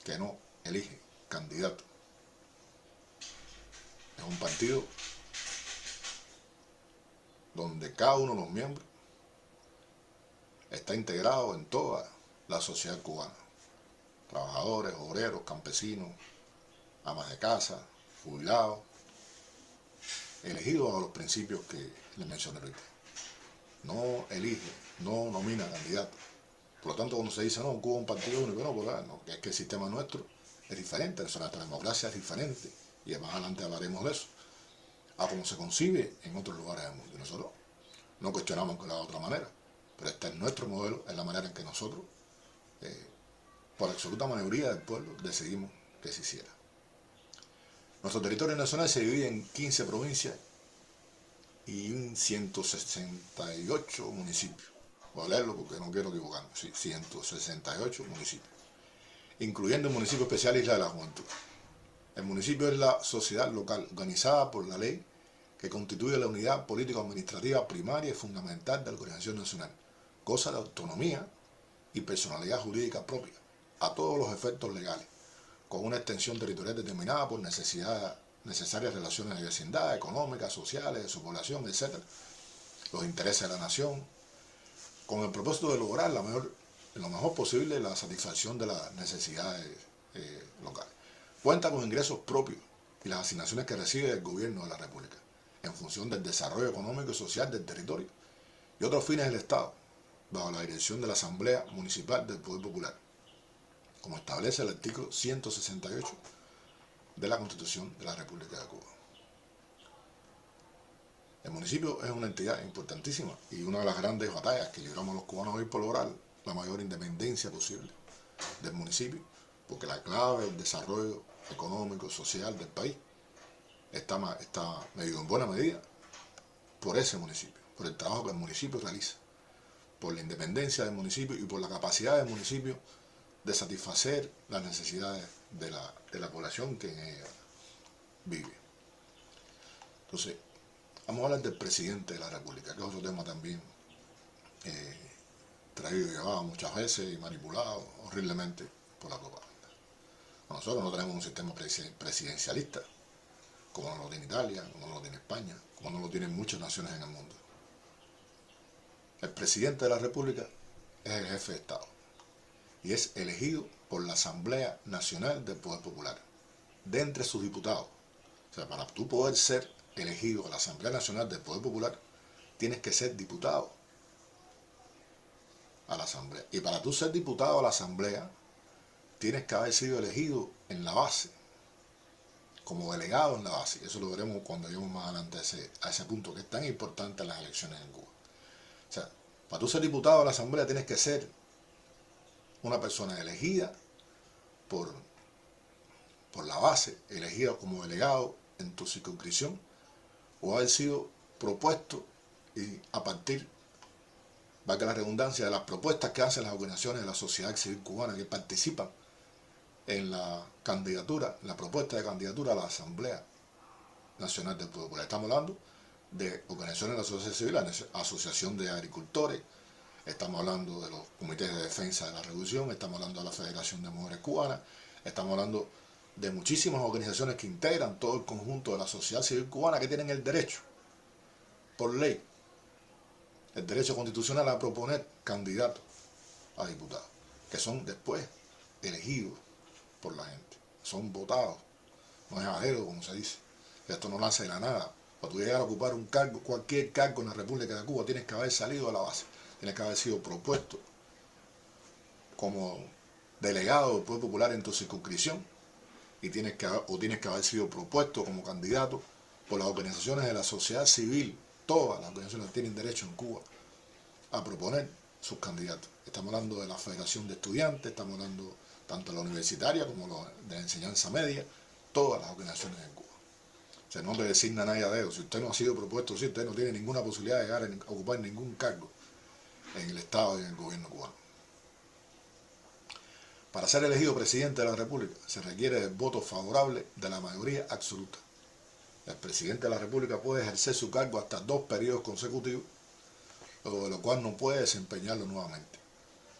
que no elige candidato. Es un partido donde cada uno de los miembros está integrado en toda la sociedad cubana. Trabajadores, obreros, campesinos, amas de casa, jubilados, elegidos a los principios que les mencioné ahorita. No elige, no nomina candidatos. Por lo tanto, cuando se dice, no, Cuba es un partido único, no, es que el sistema nuestro es diferente, nuestra democracia es diferente, y más adelante hablaremos de eso, a cómo se concibe en otros lugares del mundo. Y nosotros no cuestionamos que la otra manera, pero este es nuestro modelo, es la manera en que nosotros, por absoluta mayoría del pueblo, decidimos que se hiciera. Nuestro territorio nacional se divide en 15 provincias y en 168 municipios. Voy a leerlo porque no quiero equivocarme. Sí, 168 municipios, incluyendo el municipio especial Isla de la Juventud. El municipio es la sociedad local organizada por la ley que constituye la unidad político-administrativa primaria y fundamental de la organización nacional. Goza de autonomía y personalidad jurídica propia a todos los efectos legales, con una extensión territorial determinada por necesarias relaciones de vecindad, económicas, sociales, de su población, etc., los intereses de la nación, con el propósito de lograr lo mejor posible la satisfacción de las necesidades locales. Cuenta con ingresos propios y las asignaciones que recibe el gobierno de la República, en función del desarrollo económico y social del territorio y otros fines del Estado, bajo la dirección de la Asamblea Municipal del Poder Popular, como establece el artículo 168 de la Constitución de la República de Cuba. El municipio es una entidad importantísima y una de las grandes batallas que libramos los cubanos hoy por lograr la mayor independencia posible del municipio, porque la clave del desarrollo económico y social del país está medido en buena medida por ese municipio, por el trabajo que el municipio realiza, por la independencia del municipio y por la capacidad del municipio de satisfacer las necesidades de la población que en ella vive. Entonces, vamos a hablar del presidente de la República, que es otro tema también traído y llevado muchas veces y manipulado horriblemente por la propaganda. Nosotros no tenemos un sistema presidencialista, como no lo tiene Italia, como no lo tiene España, como no lo tienen muchas naciones en el mundo. El presidente de la República es el jefe de Estado y es elegido por la Asamblea Nacional del Poder Popular, de entre sus diputados. O sea, para tú poder ser elegido a la Asamblea Nacional del Poder Popular, tienes que ser diputado a la Asamblea. Y para tú ser diputado a la Asamblea, tienes que haber sido elegido en la base, como delegado en la base. Eso lo veremos cuando lleguemos más adelante a ese punto, que es tan importante en las elecciones en Cuba. O sea, para tú ser diputado a la Asamblea tienes que ser una persona elegida por la base, elegida como delegado en tu circunscripción, o haber sido propuesto y a partir, valga la redundancia, de las propuestas que hacen las organizaciones de la sociedad civil cubana que participan en la candidatura, la propuesta de candidatura a la Asamblea Nacional del Poder Popular. Estamos hablando de organizaciones de la sociedad civil, la Asociación de Agricultores, estamos hablando de los comités de defensa de la revolución, estamos hablando de la Federación de Mujeres Cubanas, estamos hablando de muchísimas organizaciones que integran todo el conjunto de la sociedad civil cubana que tienen el derecho, por ley, el derecho constitucional a proponer candidatos a diputados, que son después elegidos por la gente. son votados, no es a dedo, como se dice. Esto no nace de la nada. Para tú llegar a ocupar un cargo, cualquier cargo en la República de Cuba, tienes que haber salido a la base, tienes que haber sido propuesto como delegado del Poder Popular en tu circunscripción y tienes que haber sido propuesto como candidato por las organizaciones de la sociedad civil. Todas las organizaciones tienen derecho en Cuba a proponer sus candidatos. Estamos hablando de la Federación de Estudiantes, estamos hablando tanto de la universitaria como de la enseñanza media, todas las organizaciones en Cuba. O sea, no le designa a nadie a dedo. Si usted no ha sido propuesto, si usted no tiene ninguna posibilidad de llegar a ocupar ningún cargo en el Estado y en el gobierno cubano. Para ser elegido presidente de la República se requiere el voto favorable de la mayoría absoluta. El presidente de la República puede ejercer su cargo hasta 2 periodos consecutivos, luego de lo cual no puede desempeñarlo nuevamente.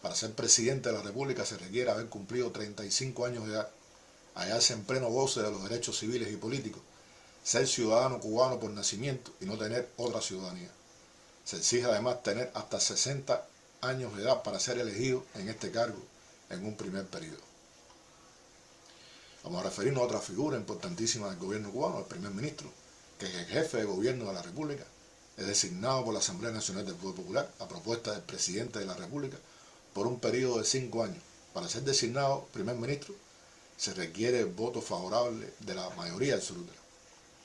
Para ser presidente de la República se requiere haber cumplido 35 años de edad, hallarse en pleno goce de los derechos civiles y políticos, ser ciudadano cubano por nacimiento y no tener otra ciudadanía. Se exige además tener hasta 60 años de edad para ser elegido en este cargo en un primer periodo. Vamos a referirnos a otra figura importantísima del gobierno cubano, el primer ministro, que es el jefe de gobierno de la República, es designado por la Asamblea Nacional del Poder Popular a propuesta del presidente de la República por un periodo de 5 años. Para ser designado primer ministro se requiere el voto favorable de la mayoría absoluta.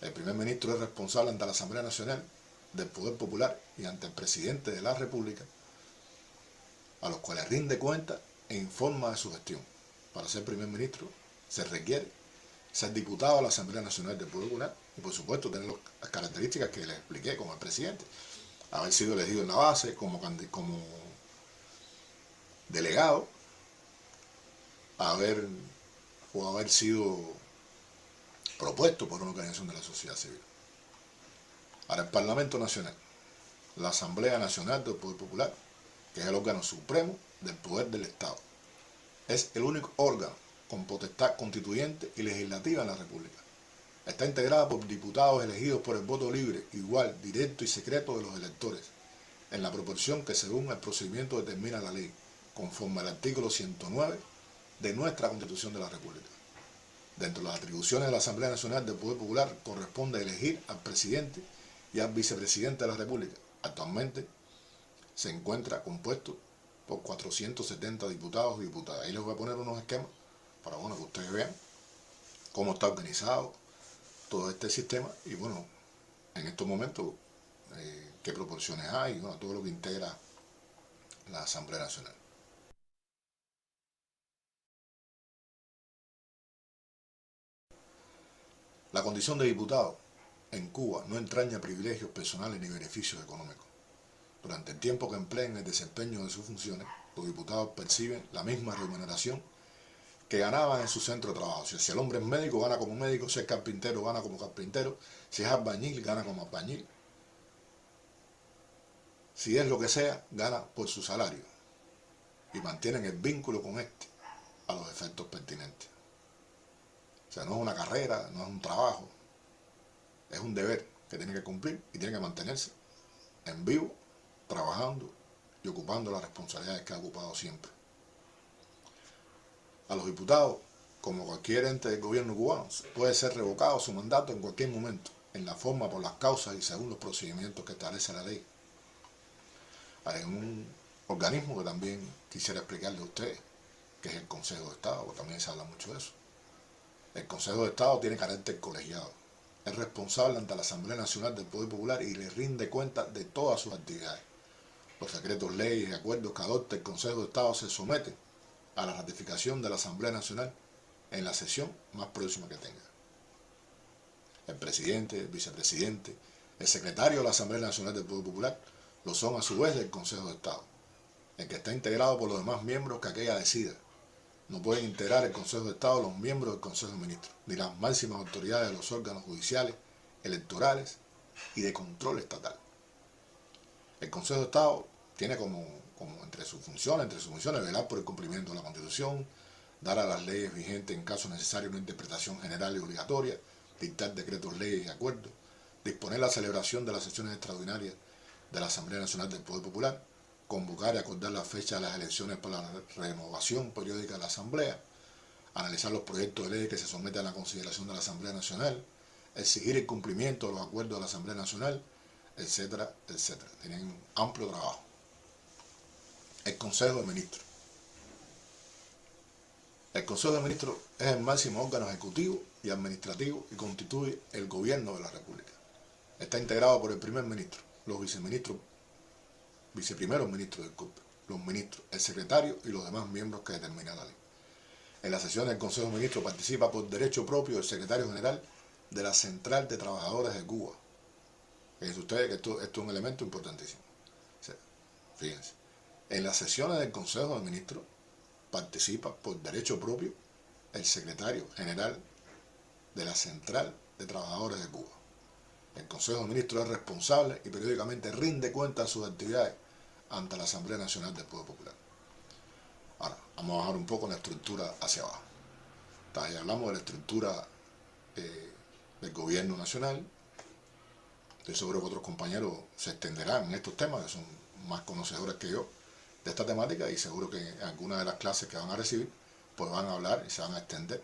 El primer ministro es responsable ante la Asamblea Nacional del Poder Popular y ante el presidente de la República, a los cuales rinde cuenta e informa de su gestión. Para ser primer ministro se requiere ser diputado a la Asamblea Nacional del Poder Popular y por supuesto tener las características que les expliqué como el presidente, haber sido elegido en la base como delegado, haber sido propuesto por una organización de la sociedad civil. Ahora el Parlamento Nacional, la Asamblea Nacional del Poder Popular, que es el órgano supremo del poder del Estado, es el único órgano con potestad constituyente y legislativa en la República. Está integrada por diputados elegidos por el voto libre, igual, directo y secreto de los electores, en la proporción que según el procedimiento determina la ley, conforme al artículo 109 de nuestra Constitución de la República. Dentro de las atribuciones de la Asamblea Nacional del Poder Popular corresponde elegir al presidente y al vicepresidente de la República. Actualmente se encuentra compuesto por 470 diputados y diputadas. Ahí les voy a poner unos esquemas para que ustedes vean cómo está organizado todo este sistema y bueno, en estos momentos qué proporciones hay, bueno, todo lo que integra la Asamblea Nacional. La condición de diputado en Cuba no entraña privilegios personales ni beneficios económicos. Durante el tiempo que empleen el desempeño de sus funciones, los diputados perciben la misma remuneración que ganaban en su centro de trabajo. Si el hombre es médico, gana como médico; si es carpintero, gana como carpintero; si es albañil, gana como albañil; si es lo que sea, gana por su salario y mantienen el vínculo con este a los efectos pertinentes. O sea, no es una carrera, no es un trabajo, es un deber que tiene que cumplir y tiene que mantenerse en vivo, trabajando y ocupando las responsabilidades que ha ocupado siempre. A los diputados, como cualquier ente del gobierno cubano, puede ser revocado su mandato en cualquier momento, en la forma, por las causas y según los procedimientos que establece la ley. Hay un organismo que también quisiera explicarle a ustedes, que es el Consejo de Estado, porque también se habla mucho de eso. El Consejo de Estado tiene carácter colegiado. Es responsable ante la Asamblea Nacional del Poder Popular y le rinde cuenta de todas sus actividades. Los decretos, leyes y acuerdos que adopte el Consejo de Estado se someten a la ratificación de la Asamblea Nacional en la sesión más próxima que tenga. El presidente, el vicepresidente, el secretario de la Asamblea Nacional del Poder Popular lo son a su vez del Consejo de Estado, el que está integrado por los demás miembros que aquella decida. No pueden integrar el Consejo de Estado los miembros del Consejo de Ministros, ni las máximas autoridades de los órganos judiciales, electorales y de control estatal. El Consejo de Estado tiene como entre sus funciones, velar por el cumplimiento de la Constitución, dar a las leyes vigentes en caso necesario una interpretación general y obligatoria, dictar decretos, leyes y acuerdos, disponer la celebración de las sesiones extraordinarias de la Asamblea Nacional del Poder Popular, convocar y acordar la fecha de las elecciones para la renovación periódica de la Asamblea, analizar los proyectos de ley que se someten a la consideración de la Asamblea Nacional, exigir el cumplimiento de los acuerdos de la Asamblea Nacional, etcétera, etcétera. Tienen un amplio trabajo. El Consejo de Ministros. El Consejo de Ministros es el máximo órgano ejecutivo y administrativo y constituye el gobierno de la República. Está integrado por el primer ministro, los viceministros, viceprimeros ministros, disculpe, los ministros, el secretario y los demás miembros que determina la ley. En la sesión del Consejo de Ministros participa por derecho propio el secretario general de la Central de Trabajadores de Cuba. Fíjense ustedes que esto es un elemento importantísimo. Fíjense. En las sesiones del Consejo de Ministros participa por derecho propio el secretario general de la Central de Trabajadores de Cuba. El Consejo de Ministros es responsable y periódicamente rinde cuenta de sus actividades ante la Asamblea Nacional del Poder Popular. Ahora, vamos a bajar un poco la estructura hacia abajo. Ya hablamos de la estructura del gobierno nacional. Estoy seguro que otros compañeros se extenderán en estos temas, que son más conocedores que yo de esta temática, y seguro que en alguna de las clases que van a recibir, pues van a hablar y se van a extender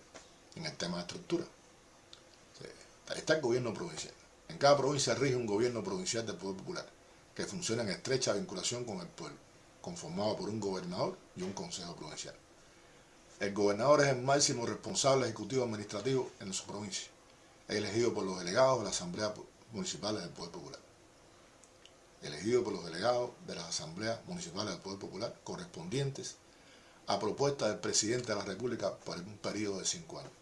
en el tema de estructura. Está el gobierno provincial. En cada provincia rige un gobierno provincial del Poder Popular, que funciona en estrecha vinculación con el pueblo, conformado por un gobernador y un consejo provincial. El gobernador es el máximo responsable ejecutivo administrativo en su provincia. Es elegido por los delegados de la Asamblea Municipales del Poder Popular. Elegido por los delegados de las Asambleas Municipales del Poder Popular correspondientes a propuesta del presidente de la República por un periodo de 5 años.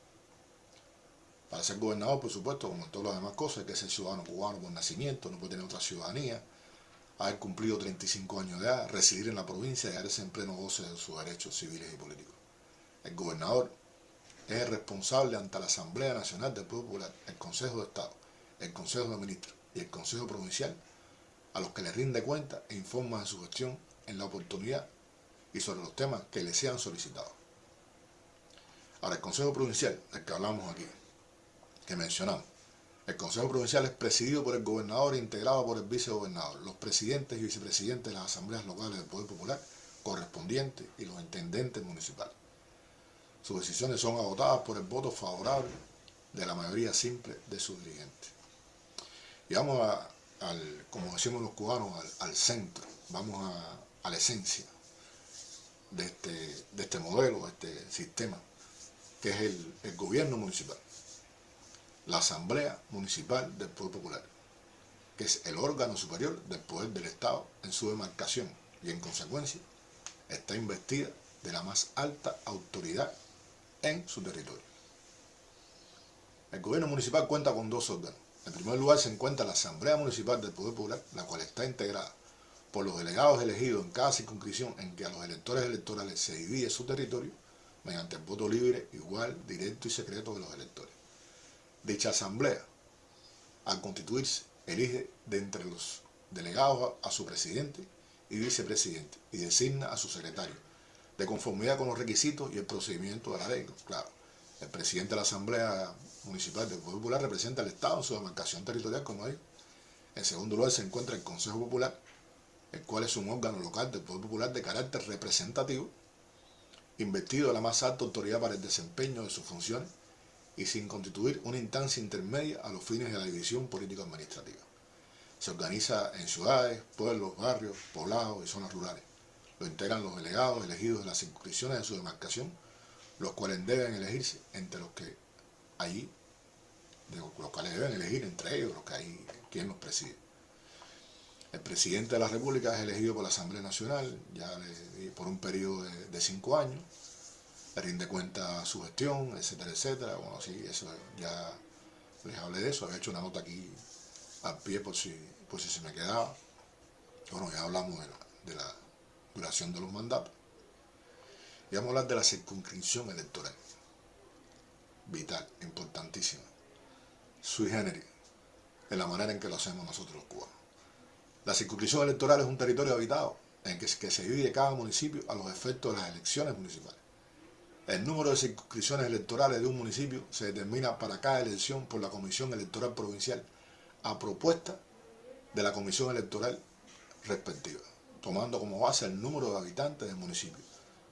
Para ser gobernador, por supuesto, como en todas las demás cosas, hay que ser ciudadano cubano por nacimiento, no puede tener otra ciudadanía, haber cumplido 35 años de edad, residir en la provincia y hallarse en pleno goce de sus derechos civiles y políticos. El gobernador es el responsable ante la Asamblea Nacional del Poder Popular, el Consejo de Estado, el Consejo de Ministros y el Consejo Provincial, a los que le rinde cuenta e informa de su gestión en la oportunidad y sobre los temas que le sean solicitados. Ahora, el Consejo Provincial, del que hablamos aquí, que mencionamos, el Consejo Provincial es presidido por el gobernador e integrado por el vicegobernador, los presidentes y vicepresidentes de las asambleas locales del Poder Popular correspondientes y los intendentes municipales. Sus decisiones son agotadas por el voto favorable de la mayoría simple de sus dirigentes. Y vamos como decimos los cubanos, al centro, vamos a la esencia de este modelo, de este sistema, que es el gobierno municipal. La Asamblea Municipal del Poder Popular, que es el órgano superior del poder del Estado en su demarcación y en consecuencia está investida de la más alta autoridad en su territorio. El gobierno municipal cuenta con 2 órganos. En primer lugar se encuentra la Asamblea Municipal del Poder Popular, la cual está integrada por los delegados elegidos en cada circunscripción en que a los electores electorales se divide su territorio mediante el voto libre, igual, directo y secreto de los electores. Dicha asamblea, al constituirse, elige de entre los delegados a su presidente y vicepresidente y designa a su secretario, de conformidad con los requisitos y el procedimiento de la ley. Claro, el presidente de la Asamblea Municipal del Poder Popular representa al Estado en su demarcación territorial, como digo. En segundo lugar se encuentra el Consejo Popular, el cual es un órgano local del Poder Popular de carácter representativo, investido de la más alta autoridad para el desempeño de sus funciones y sin constituir una instancia intermedia a los fines de la división político-administrativa. Se organiza en ciudades, pueblos, barrios, poblados y zonas rurales. Lo integran los delegados elegidos de las circunscripciones de su demarcación, los cuales deben elegirse entre los que allí, los cuales deben elegir entre ellos, los que hay quien los preside. El presidente de la República es elegido por la Asamblea Nacional, ya por un periodo de 5 años, le rinde cuenta su gestión, etcétera, etcétera. Bueno, sí, eso ya les hablé de eso, había hecho una nota aquí al pie por si se me quedaba. Bueno, ya hablamos de la duración de los mandatos. Y vamos a hablar de la circunscripción electoral. Vital, importantísima. Sui generis, en la manera en que lo hacemos nosotros los cubanos. La circunscripción electoral es un territorio habitado en que se divide cada municipio a los efectos de las elecciones municipales. El número de circunscripciones electorales de un municipio se determina para cada elección por la Comisión Electoral Provincial a propuesta de la Comisión Electoral respectiva, tomando como base el número de habitantes del municipio,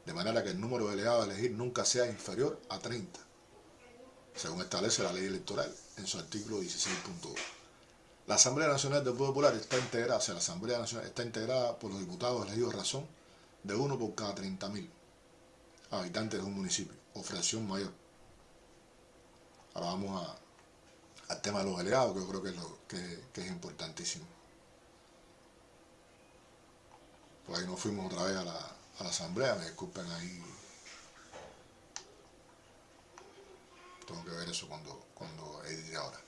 de manera que el número de delegados a elegir nunca sea inferior a 30, según establece la ley electoral en su artículo 16.2. La Asamblea Nacional del Pueblo Popular está integrada, o sea, la Asamblea Nacional está integrada por los diputados elegidos a razón de uno por cada 30.000 habitantes de un municipio o fracción mayor. Ahora vamos al tema de los delegados, que yo creo que es importantísimo. Pues ahí nos fuimos otra vez a la asamblea, me disculpen ahí. Tengo que ver eso cuando edite ahora.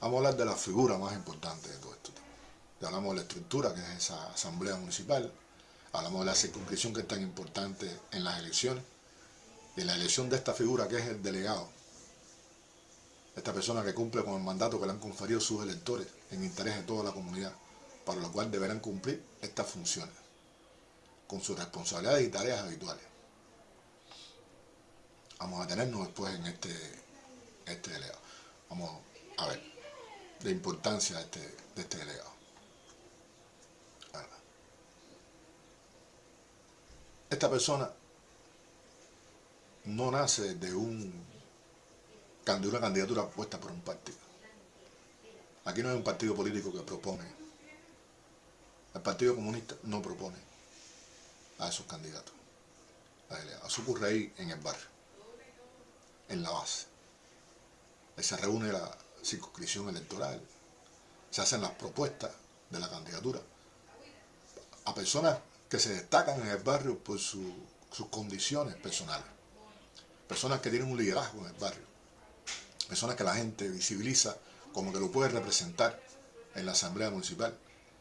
Vamos a hablar de la figura más importante de todo esto. Ya hablamos de la estructura, que es esa asamblea municipal. Hablamos de la circunscripción, que es tan importante en las elecciones. Y la elección de esta figura, que es el delegado. Esta persona que cumple con el mandato que le han conferido sus electores en interés de toda la comunidad, para lo cual deberán cumplir estas funciones, con sus responsabilidades y tareas habituales. Vamos a tenernos después en este delegado. Vamos a ver la importancia de este delegado. Esta persona no nace de una candidatura puesta por un partido. Aquí no hay un partido político que propone. El Partido Comunista no propone a esos candidatos, a delegados. Eso ocurre ahí en el barrio, en la base. Ahí se reúne la circunscripción electoral, se hacen las propuestas de la candidatura a personas que se destacan en el barrio por sus condiciones personales, personas que tienen un liderazgo en el barrio, personas que la gente visibiliza como que lo puede representar en la asamblea municipal,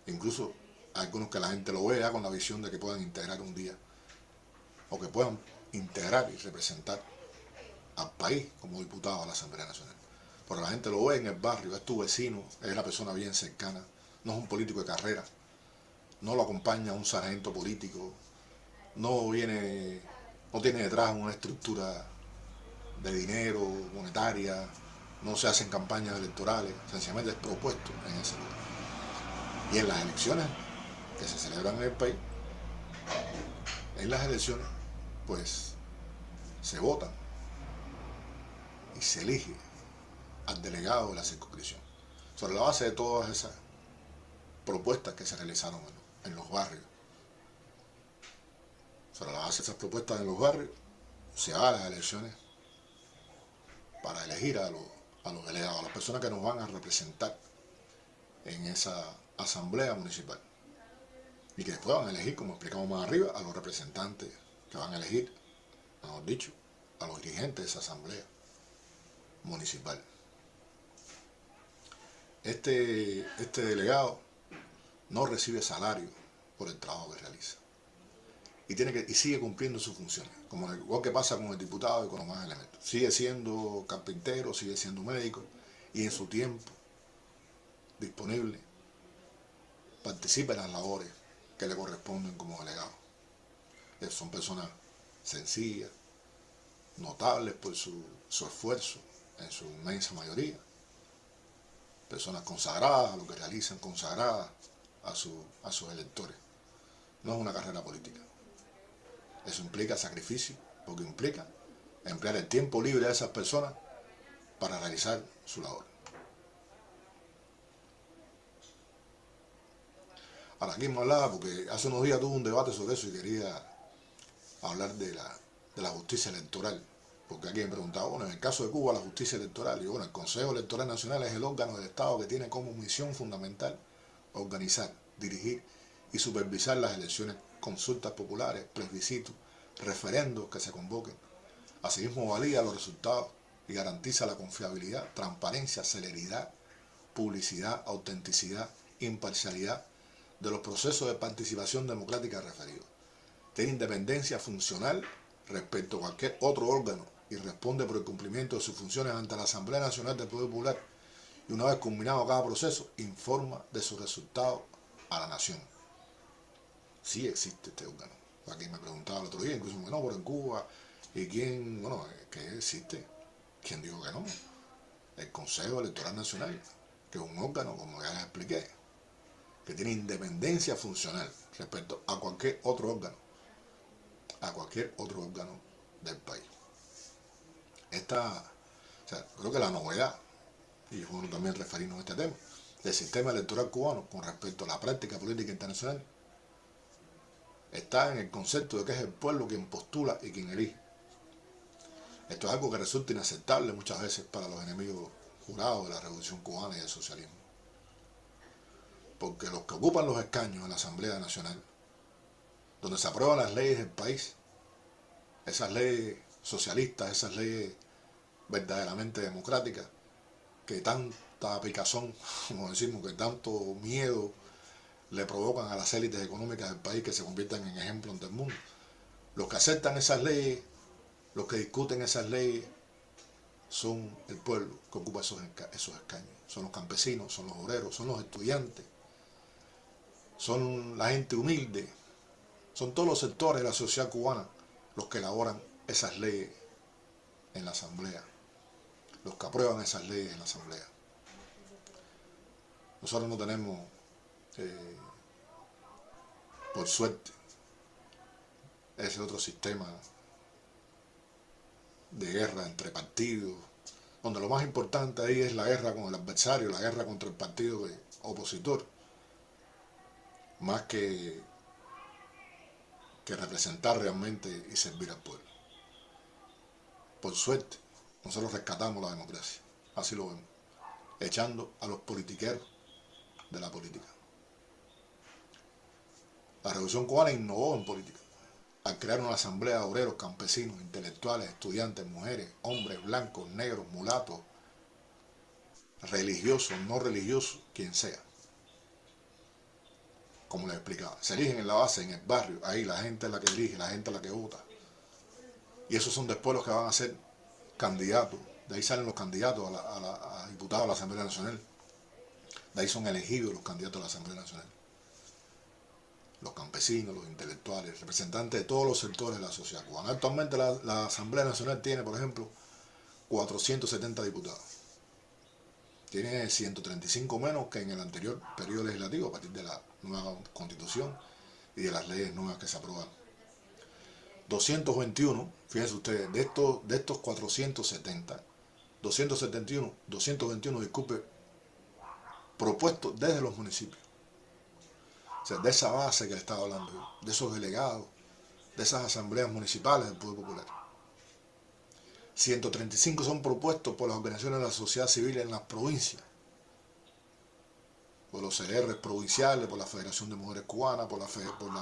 incluso algunos que la gente lo vea con la visión de que puedan integrar un día, o que puedan integrar y representar al país como diputado a la Asamblea Nacional. Pero la gente lo ve en el barrio, es tu vecino, es una persona bien cercana, no es un político de carrera, no lo acompaña un sargento político, no tiene detrás una estructura de dinero, monetaria, no se hacen campañas electorales, sencillamente es propuesto en ese lugar. Y en las elecciones que se celebran en el país, en las elecciones, pues se votan y se elige al delegado de la circunscripción, sobre la base de todas esas propuestas que se realizaron en los barrios. Sobre la base de esas propuestas en los barrios, se va a las elecciones para elegir a los delegados, a las personas que nos van a representar en esa asamblea municipal. Y que después van a elegir, como explicamos más arriba, a los representantes que van a elegir, mejor dicho, a los dirigentes de esa asamblea municipal. Este delegado no recibe salario por el trabajo que realiza. Y sigue cumpliendo sus funciones, como igual que pasa con el diputado y con los más elementos. Sigue siendo carpintero, sigue siendo médico, y en su tiempo disponible participa en las labores que le corresponden como delegado. Son personas sencillas, notables por su esfuerzo, en su inmensa mayoría. Personas consagradas a lo que realizan, consagradas a sus electores. No es una carrera política. Eso implica sacrificio, porque implica emplear el tiempo libre de esas personas para realizar su labor. Ahora, aquí me hablaba, porque hace unos días tuve un debate sobre eso y quería hablar de la justicia electoral, porque alguien me preguntaba, bueno, en el caso de Cuba, la justicia electoral, y bueno, el Consejo Electoral Nacional es el órgano del Estado que tiene como misión fundamental organizar, dirigir y supervisar las elecciones, consultas populares, plebiscitos, referendos que se convoquen. Asimismo, valida los resultados y garantiza la confiabilidad, transparencia, celeridad, publicidad, autenticidad, imparcialidad de los procesos de participación democrática referidos. Tiene independencia funcional respecto a cualquier otro órgano y responde por el cumplimiento de sus funciones ante la Asamblea Nacional del Poder Popular, y una vez culminado cada proceso, informa de sus resultados a la nación. Sí existe este órgano. Aquí me preguntaba el otro día, incluso, no, pero en Cuba, ¿y quién? Bueno, ¿qué existe? ¿Quién dijo que no? El Consejo Electoral Nacional, que es un órgano, como ya les expliqué, que tiene independencia funcional respecto a cualquier otro órgano, del país. Creo que la novedad, y es bueno también referirnos a este tema, del sistema electoral cubano con respecto a la práctica política internacional, está en el concepto de que es el pueblo quien postula y quien elige. Esto es algo que resulta inaceptable muchas veces para los enemigos jurados de la Revolución Cubana y del socialismo. Porque los que ocupan los escaños en la Asamblea Nacional, donde se aprueban las leyes del país, esas leyes socialistas, esas leyes verdaderamente democráticas, que tanta picazón, como decimos, que tanto miedo le provocan a las élites económicas del país que se conviertan en ejemplo ante el mundo. Los que aceptan esas leyes, los que discuten esas leyes, son el pueblo que ocupa esos escaños. Son los campesinos, son los obreros, son los estudiantes, son la gente humilde, son todos los sectores de la sociedad cubana los que elaboran esas leyes en la Asamblea, los que aprueban esas leyes en la Asamblea. Nosotros no tenemos, por suerte, ese otro sistema de guerra entre partidos, donde lo más importante ahí es la guerra con el adversario, la guerra contra el partido opositor, más que representar realmente y servir al pueblo. Por suerte, nosotros rescatamos la democracia, así lo vemos, echando a los politiqueros de la política. La Revolución Cubana innovó en política, al crear una asamblea de obreros, campesinos, intelectuales, estudiantes, mujeres, hombres, blancos, negros, mulatos, religiosos, no religiosos, quien sea. Como les explicaba, se eligen en la base, en el barrio, ahí la gente es la que elige, la gente es la que vota. Y esos son después los que van a ser candidatos, de ahí salen los candidatos a diputados a la Asamblea Nacional, de ahí son elegidos los candidatos a la Asamblea Nacional. Los campesinos, los intelectuales, representantes de todos los sectores de la sociedad cubana. Actualmente la Asamblea Nacional tiene, por ejemplo, 470 diputados. Tiene 135 menos que en el anterior periodo legislativo, a partir de la nueva Constitución y de las leyes nuevas que se aprobaron. 221, fíjense ustedes, de estos 470, 221, disculpe, propuestos desde los municipios. O sea, de esa base que le estaba hablando yo, de esos delegados, de esas asambleas municipales del Poder Popular. 135 son propuestos por las organizaciones de la sociedad civil en las provincias, por los CR provinciales, por la Federación de Mujeres Cubanas, por la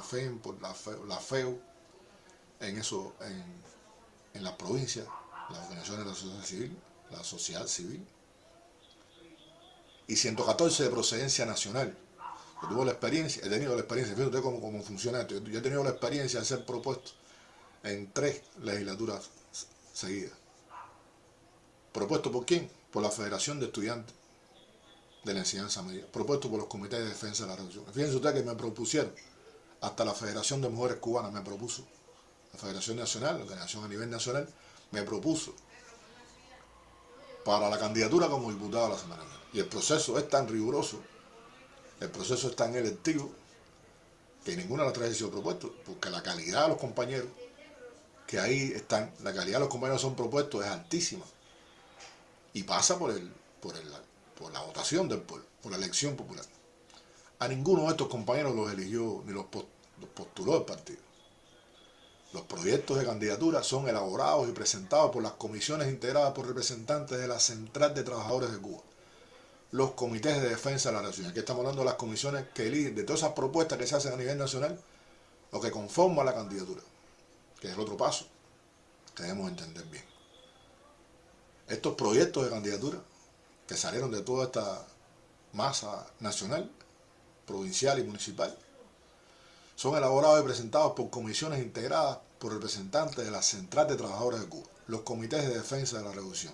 FEM, por la FEU, en las provincias, las organizaciones de la sociedad civil, y 114 de procedencia nacional. Yo tuve la experiencia, he tenido la experiencia, fíjate cómo funciona esto, yo he tenido la experiencia de ser propuesto en 3 legislaturas seguidas. ¿Propuesto por quién? Por la Federación de Estudiantes de la Enseñanza Media, propuesto por los comités de defensa de la revolución. Fíjense ustedes que me propusieron, hasta la Federación de Mujeres Cubanas me propuso, la Federación Nacional, la organización a nivel nacional, me propuso para la candidatura como diputado a la Asamblea Nacional. Y el proceso es tan riguroso, el proceso es tan electivo, que ninguna de las 3 ha sido propuesto, porque la calidad de los compañeros que ahí están, la calidad de los compañeros que son propuestos es altísima. Y pasa por la votación del pueblo, por la elección popular. A ninguno de estos compañeros los eligió ni los postuló el partido. Los proyectos de candidatura son elaborados y presentados por las comisiones integradas por representantes de la Central de Trabajadores de Cuba, los comités de defensa de la nación. Aquí estamos hablando de las comisiones que eligen, de todas esas propuestas que se hacen a nivel nacional, lo que conforma la candidatura, que es el otro paso que debemos entender bien. Estos proyectos de candidatura que salieron de toda esta masa nacional, provincial y municipal, son elaborados y presentados por comisiones integradas por representantes de la Central de Trabajadores de Cuba, los comités de defensa de la revolución,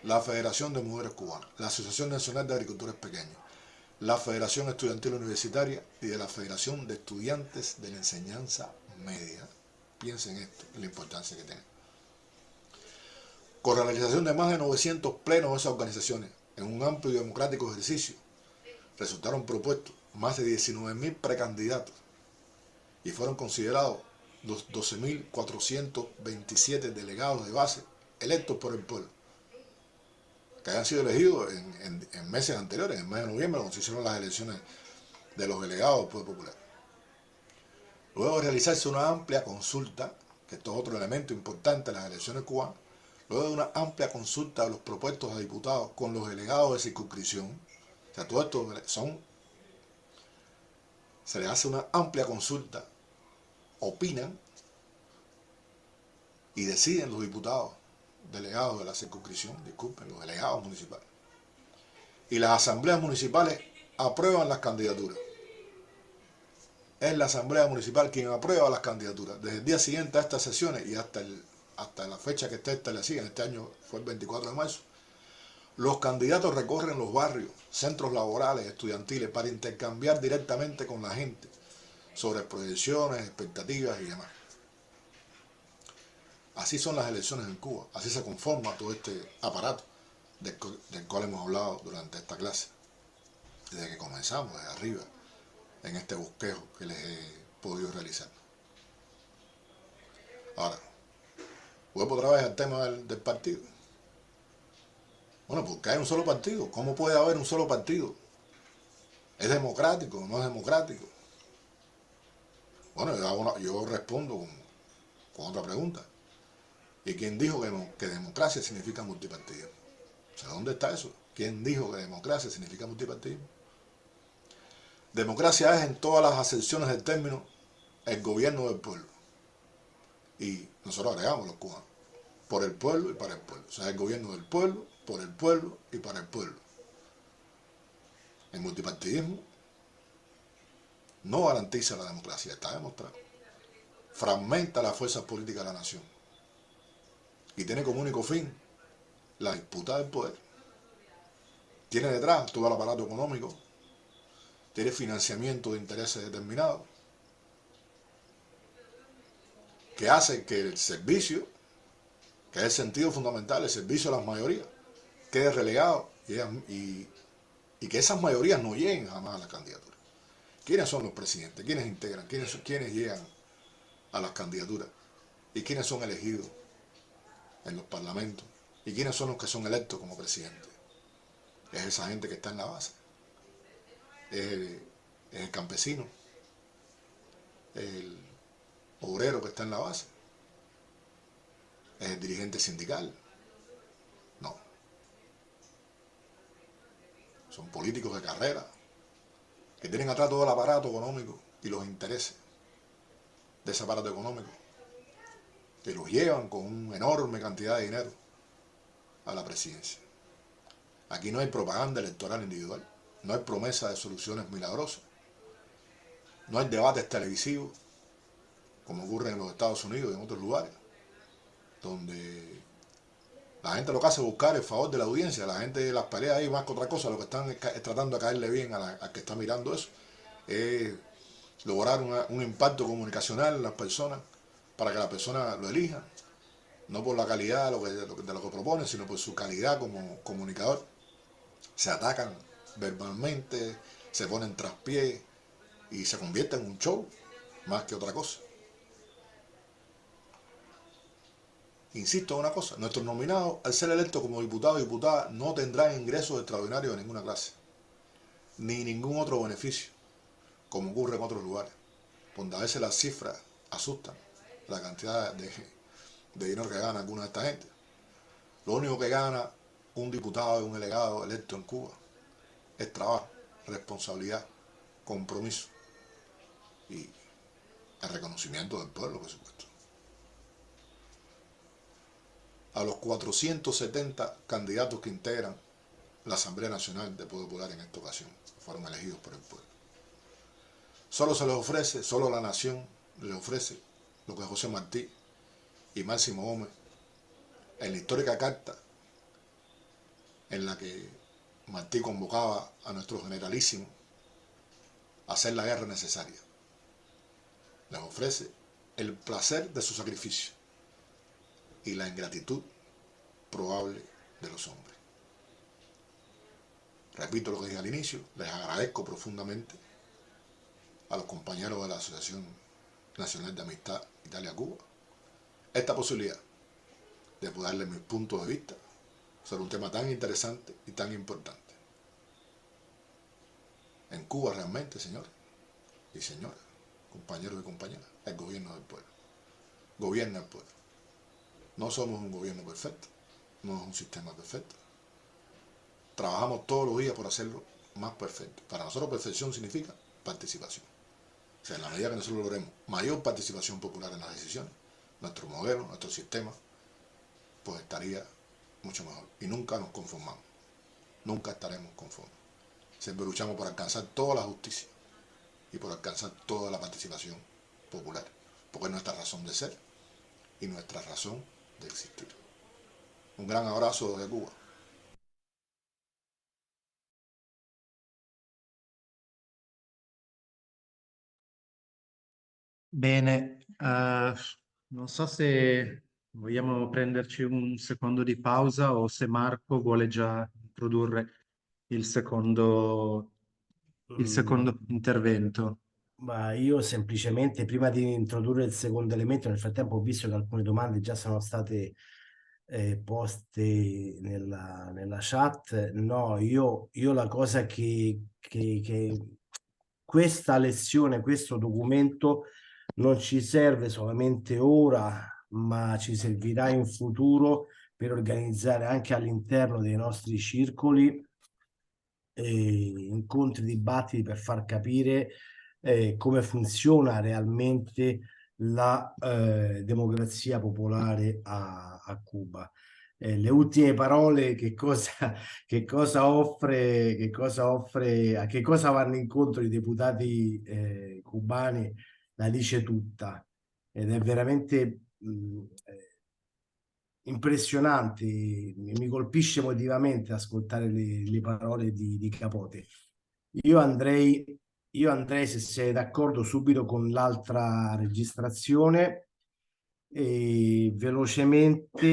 la Federación de Mujeres Cubanas, la Asociación Nacional de Agricultores Pequeños, la Federación Estudiantil Universitaria y de la Federación de Estudiantes de la Enseñanza Media. Piensen esto, la importancia que tiene. Con la realización de más de 900 plenos de esas organizaciones, en un amplio y democrático ejercicio, resultaron propuestos más de 19.000 precandidatos y fueron considerados los 12.427 delegados de base electos por el pueblo, que hayan sido elegidos en meses anteriores, en el mes de noviembre, cuando se hicieron las elecciones de los delegados del Poder Popular. Luego de realizarse una amplia consulta, que esto es otro elemento importante en las elecciones cubanas, luego de una amplia consulta de los propuestos a diputados con los delegados de circunscripción, o sea, todo esto se les hace una amplia consulta, opinan y deciden los diputados, delegados de la circunscripción, disculpen, los delegados municipales. Y las asambleas municipales aprueban las candidaturas. Es la asamblea municipal quien aprueba las candidaturas. Desde el día siguiente a estas sesiones y hasta la fecha que está establecida, en este año fue el 24 de marzo, los candidatos recorren los barrios, centros laborales, estudiantiles, para intercambiar directamente con la gente sobre proyecciones, expectativas y demás. Así son las elecciones en Cuba, así se conforma todo este aparato del cual hemos hablado durante esta clase, desde que comenzamos, desde arriba, en este bosquejo que les he podido realizar. Ahora, vuelvo otra vez al tema del partido. Bueno, porque hay un solo partido. ¿Cómo puede haber un solo partido? ¿Es democrático o no es democrático? Bueno, yo respondo con otra pregunta. ¿Y quién dijo que democracia significa multipartidismo? O sea, ¿dónde está eso? ¿Quién dijo que democracia significa multipartidismo? Democracia es, en todas las acepciones del término, el gobierno del pueblo. Y nosotros agregamos los cubanos. Por el pueblo y para el pueblo. O sea, el gobierno del pueblo, por el pueblo y para el pueblo. El multipartidismo no garantiza la democracia, está demostrado. Fragmenta las fuerzas políticas de la nación. Y tiene como único fin la disputa del poder. Tiene detrás todo el aparato económico, tiene financiamiento de intereses determinados, que hace que el servicio, que es el sentido fundamental, el servicio a las mayorías, quede relegado y que esas mayorías no lleguen jamás a la candidatura. ¿Quiénes son los presidentes? ¿Quiénes integran? ¿Quiénes llegan a las candidaturas? ¿Y quiénes son elegidos en los parlamentos? ¿Y quiénes son los que son electos como presidentes? Es esa gente que está en la base. Es el campesino, es el obrero que está en la base, es el dirigente sindical. No. Son políticos de carrera que tienen atrás todo el aparato económico y los intereses de ese aparato económico, que los llevan con una enorme cantidad de dinero a la presidencia. Aquí no hay propaganda electoral individual, no hay promesa de soluciones milagrosas, no hay debates televisivos, como ocurre en los Estados Unidos y en otros lugares, donde la gente lo que hace es buscar el favor de la audiencia, la gente las pelea ahí más que otra cosa, lo que están es tratando de caerle bien al que está mirando eso, es lograr un impacto comunicacional en las personas, para que la persona lo elija, no por la calidad de lo que propone, sino por su calidad como comunicador. Se atacan verbalmente, se ponen traspiés y se convierte en un show más que otra cosa. Insisto en una cosa, nuestros nominados, al ser electos como diputados y diputadas, no tendrán ingresos extraordinarios de ninguna clase, ni ningún otro beneficio, como ocurre en otros lugares, donde a veces las cifras asustan, la cantidad de dinero que gana alguna de esta gente. Lo único que gana un diputado y un delegado electo en Cuba es trabajo, responsabilidad, compromiso y el reconocimiento del pueblo, por supuesto. A los 470 candidatos que integran la Asamblea Nacional de Poder Popular en esta ocasión, fueron elegidos por el pueblo. Solo se les ofrece, solo la nación les ofrece lo que José Martí y Máximo Gómez, en la histórica carta en la que Martí convocaba a nuestro generalísimo a hacer la guerra necesaria. Les ofrece el placer de su sacrificio y la ingratitud probable de los hombres. Repito lo que dije al inicio, les agradezco profundamente a los compañeros de la Asociación Nacional de Amistad Italia-Cuba esta posibilidad de poder darle mis puntos de vista sobre un tema tan interesante y tan importante. En Cuba realmente, señores y señoras, compañeros y compañeras, el gobierno del pueblo. Gobierna el pueblo. No somos un gobierno perfecto, no es un sistema perfecto. Trabajamos todos los días por hacerlo más perfecto. Para nosotros perfección significa participación. O sea, en la medida que nosotros logremos mayor participación popular en las decisiones, nuestro modelo, nuestro sistema, pues estaría mucho mejor. Y nunca nos conformamos. Nunca estaremos conformes. Siempre luchamos por alcanzar toda la justicia y por alcanzar toda la participación popular. Porque es nuestra razón de ser y nuestra razón de existir. Un gran abrazo desde Cuba. Bene, non so se vogliamo prenderci un secondo di pausa o se Marco vuole già introdurre il secondo intervento. Ma io semplicemente, prima di introdurre il secondo elemento, nel frattempo ho visto che alcune domande già sono state poste nella chat. No, io la cosa che questa lezione, questo documento non ci serve solamente ora, ma ci servirà in futuro per organizzare anche all'interno dei nostri circoli incontri, dibattiti per far capire come funziona realmente la democrazia popolare a Cuba. Le ultime parole, che cosa offre, a che cosa vanno incontro i deputati cubani, la dice tutta. Ed è veramente impressionante, mi colpisce emotivamente ascoltare le parole di Capote. Io andrei, se sei d'accordo, subito con l'altra registrazione. E velocemente,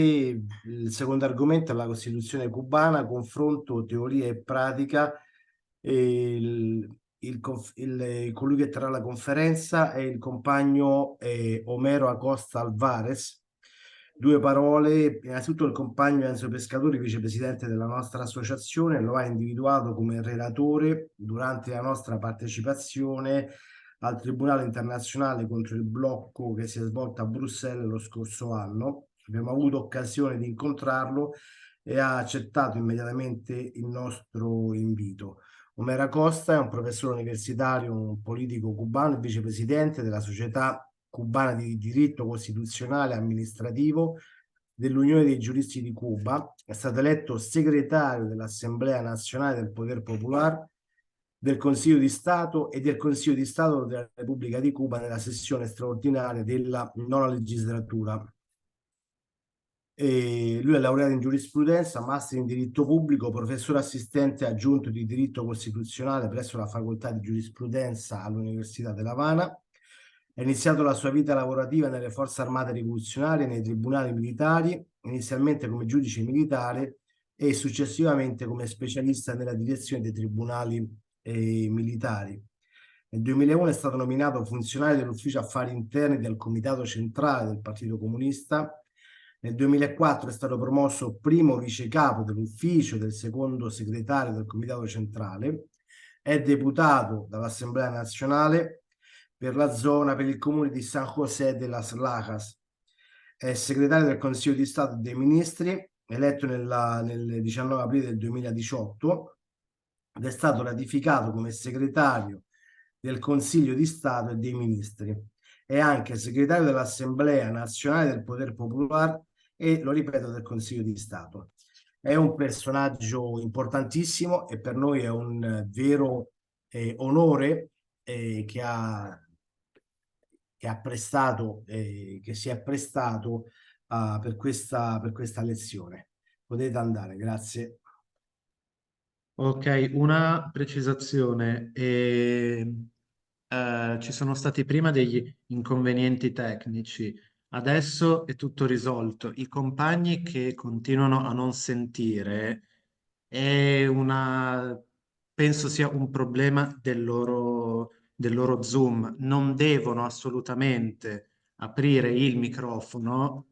il secondo argomento è la Costituzione cubana, confronto, teoria e pratica. E colui che terrà la conferenza è il compagno Omero Acosta Alvarez. Due parole, innanzitutto il compagno Enzo Pescatori, vicepresidente della nostra associazione, lo ha individuato come relatore durante la nostra partecipazione al Tribunale internazionale contro il blocco che si è svolto a Bruxelles lo scorso anno. Abbiamo avuto occasione di incontrarlo e ha accettato immediatamente il nostro invito. Omero Acosta è un professore universitario, un politico cubano, vicepresidente della Società Cubana di Diritto Costituzionale e Amministrativo dell'Unione dei Giuristi di Cuba. È stato eletto segretario dell'Assemblea Nazionale del Poder Popular, del Consiglio di Stato e del Consiglio di Stato della Repubblica di Cuba nella sessione straordinaria della nona legislatura. Lui è laureato in giurisprudenza, master in diritto pubblico, professore assistente aggiunto di diritto costituzionale presso la facoltà di giurisprudenza all'Università della Habana. Ha iniziato la sua vita lavorativa nelle forze armate rivoluzionarie, nei tribunali militari, inizialmente come giudice militare e successivamente come specialista nella direzione dei tribunali militari. Nel 2001 è stato nominato funzionario dell'Ufficio Affari Interni del Comitato Centrale del Partito Comunista. Nel 2004 è stato promosso primo vicecapo dell'ufficio del secondo segretario del Comitato Centrale. È deputato dall'Assemblea Nazionale per la zona, per il comune di San José de las Lajas. È segretario del Consiglio di Stato dei Ministri, eletto nel 19 aprile del 2018, ed è stato ratificato come segretario del Consiglio di Stato e dei Ministri. È anche segretario dell'Assemblea Nazionale del Poder Popular e, lo ripeto, del Consiglio di Stato. È un personaggio importantissimo e per noi è un vero onore che si è prestato per questa lezione. Potete andare, grazie. Ok, una precisazione. Ci sono stati prima degli inconvenienti tecnici, adesso è tutto risolto. I compagni che continuano a non sentire penso sia un problema del loro del loro Zoom non devono assolutamente aprire il microfono,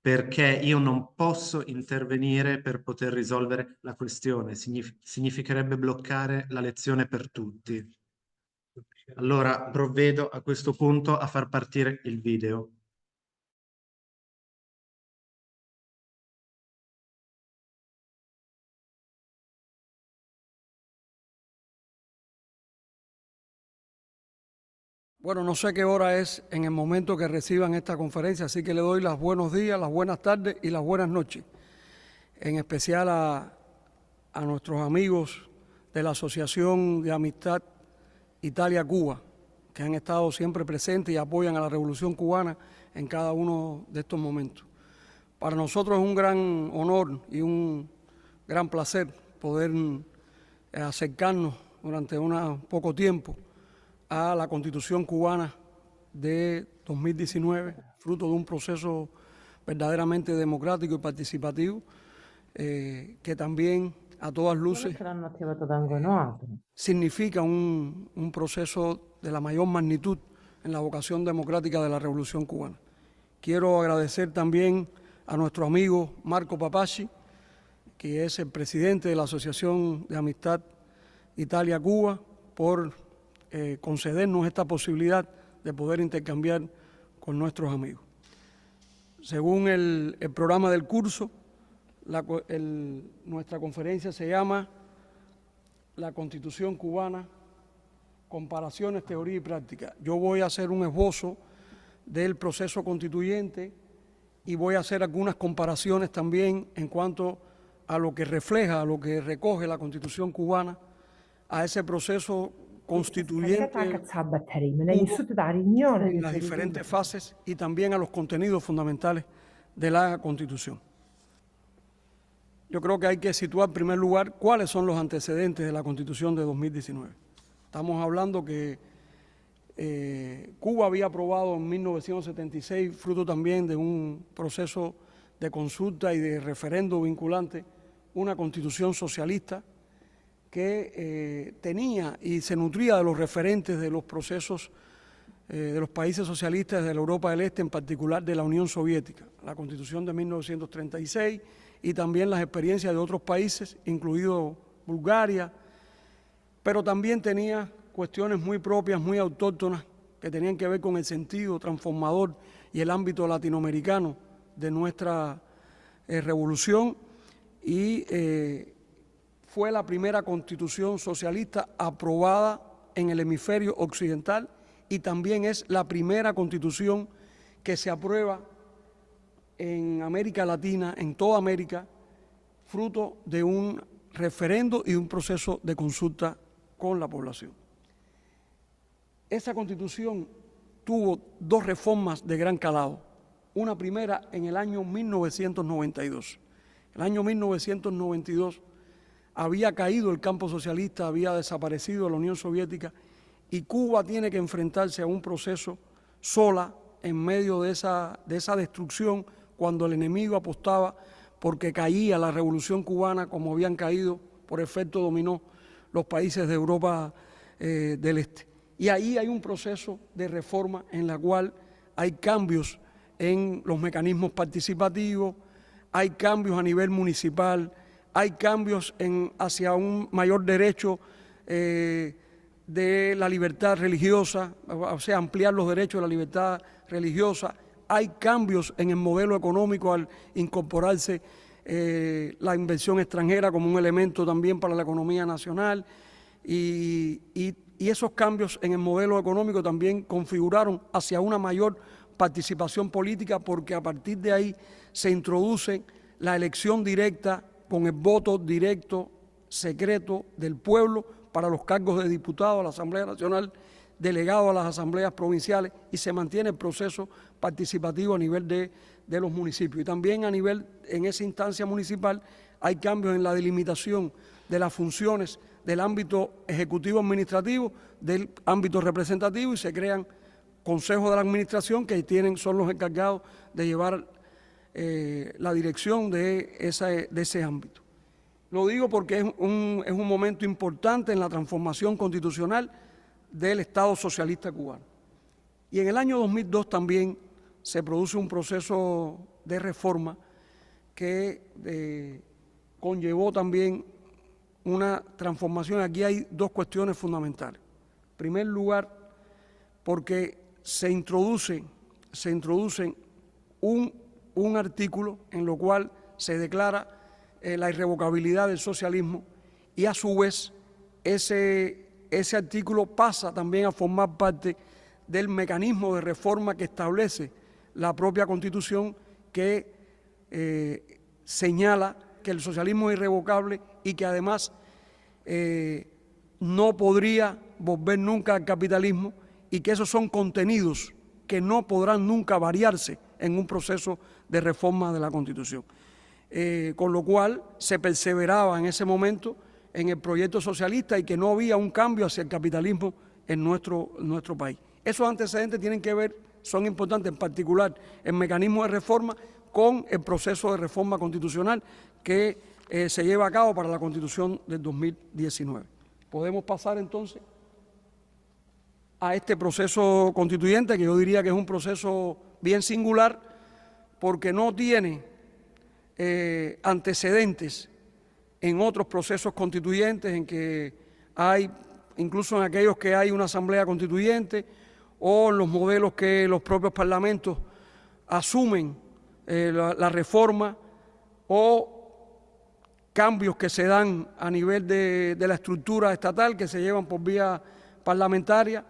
perché io non posso intervenire per poter risolvere la questione. Significherebbe bloccare la lezione per tutti. Allora provvedo a questo punto a far partire il video. Bueno, no sé qué hora es en el momento que reciban esta conferencia, así que le doy los buenos días, las buenas tardes y las buenas noches, en especial a nuestros amigos de la Asociación de Amistad Italia-Cuba, que han estado siempre presentes y apoyan a la Revolución Cubana en cada uno de estos momentos. Para nosotros es un gran honor y un gran placer poder acercarnos durante un poco tiempo a la Constitución cubana de 2019, fruto de un proceso verdaderamente democrático y participativo, que también a todas luces significa un proceso de la mayor magnitud en la vocación democrática de la Revolución Cubana. Quiero agradecer también a nuestro amigo Marco Papacci, que es el presidente de la Asociación de Amistad Italia-Cuba, por concedernos esta posibilidad de poder intercambiar con nuestros amigos. Según el programa del curso, nuestra conferencia se llama La Constitución Cubana, Comparaciones, Teoría y Práctica. Yo voy a hacer un esbozo del proceso constituyente y voy a hacer algunas comparaciones también en cuanto a lo que refleja, a lo que recoge la Constitución cubana, a ese proceso constituyente en las diferentes fases y también a los contenidos fundamentales de la Constitución. Yo creo que hay que situar en primer lugar cuáles son los antecedentes de la Constitución de 2019. Estamos hablando que Cuba había aprobado en 1976, fruto también de un proceso de consulta y de referendo vinculante, una Constitución socialista que tenía y se nutría de los referentes de los procesos de los países socialistas de la Europa del Este, en particular de la Unión Soviética, la Constitución de 1936 y también las experiencias de otros países, incluido Bulgaria, pero también tenía cuestiones muy propias, muy autóctonas, que tenían que ver con el sentido transformador y el ámbito latinoamericano de nuestra revolución, y fue la primera constitución socialista aprobada en el hemisferio occidental y también es la primera constitución que se aprueba en América Latina, en toda América, fruto de un referendo y un proceso de consulta con la población. Esa constitución tuvo dos reformas de gran calado. Una primera en el año 1992. El año 1992 había caído el campo socialista, había desaparecido la Unión Soviética y Cuba tiene que enfrentarse a un proceso sola en medio de esa destrucción, cuando el enemigo apostaba porque caía la Revolución Cubana, como habían caído por efecto dominó los países de Europa del Este. Y ahí hay un proceso de reforma en la cual hay cambios en los mecanismos participativos, hay cambios a nivel municipal, hay cambios hacia un mayor derecho de la libertad religiosa, o sea, ampliar los derechos de la libertad religiosa. Hay cambios en el modelo económico al incorporarse la inversión extranjera como un elemento también para la economía nacional, y esos cambios en el modelo económico también configuraron hacia una mayor participación política, porque a partir de ahí se introduce la elección directa con el voto directo secreto del pueblo para los cargos de diputado a la Asamblea Nacional, delegado a las asambleas provinciales, y se mantiene el proceso participativo a nivel de los municipios. Y también a nivel, en esa instancia municipal, hay cambios en la delimitación de las funciones del ámbito ejecutivo administrativo, del ámbito representativo, y se crean consejos de la administración que son los encargados de llevar la dirección de ese ámbito. Lo digo porque es un momento importante en la transformación constitucional del Estado socialista cubano. Y en el año 2002 también se produce un proceso de reforma que conllevó también una transformación. Aquí hay dos cuestiones fundamentales. En primer lugar, porque se introduce un artículo en lo cual se declara la irrevocabilidad del socialismo, y a su vez ese artículo pasa también a formar parte del mecanismo de reforma que establece la propia Constitución, que señala que el socialismo es irrevocable y que además no podría volver nunca al capitalismo, y que esos son contenidos que no podrán nunca variarse en un proceso de reforma de la Constitución. Con lo cual se perseveraba en ese momento en el proyecto socialista y que no había un cambio hacia el capitalismo en nuestro país. Esos antecedentes tienen que ver, son importantes, en particular el mecanismo de reforma con el proceso de reforma constitucional que se lleva a cabo para la Constitución del 2019. Podemos pasar entonces a este proceso constituyente, que yo diría que es un proceso bien singular porque no tiene antecedentes en otros procesos constituyentes en que hay, incluso en aquellos que hay una asamblea constituyente o en los modelos que los propios parlamentos asumen la reforma, o cambios que se dan a nivel de la estructura estatal que se llevan por vía parlamentaria.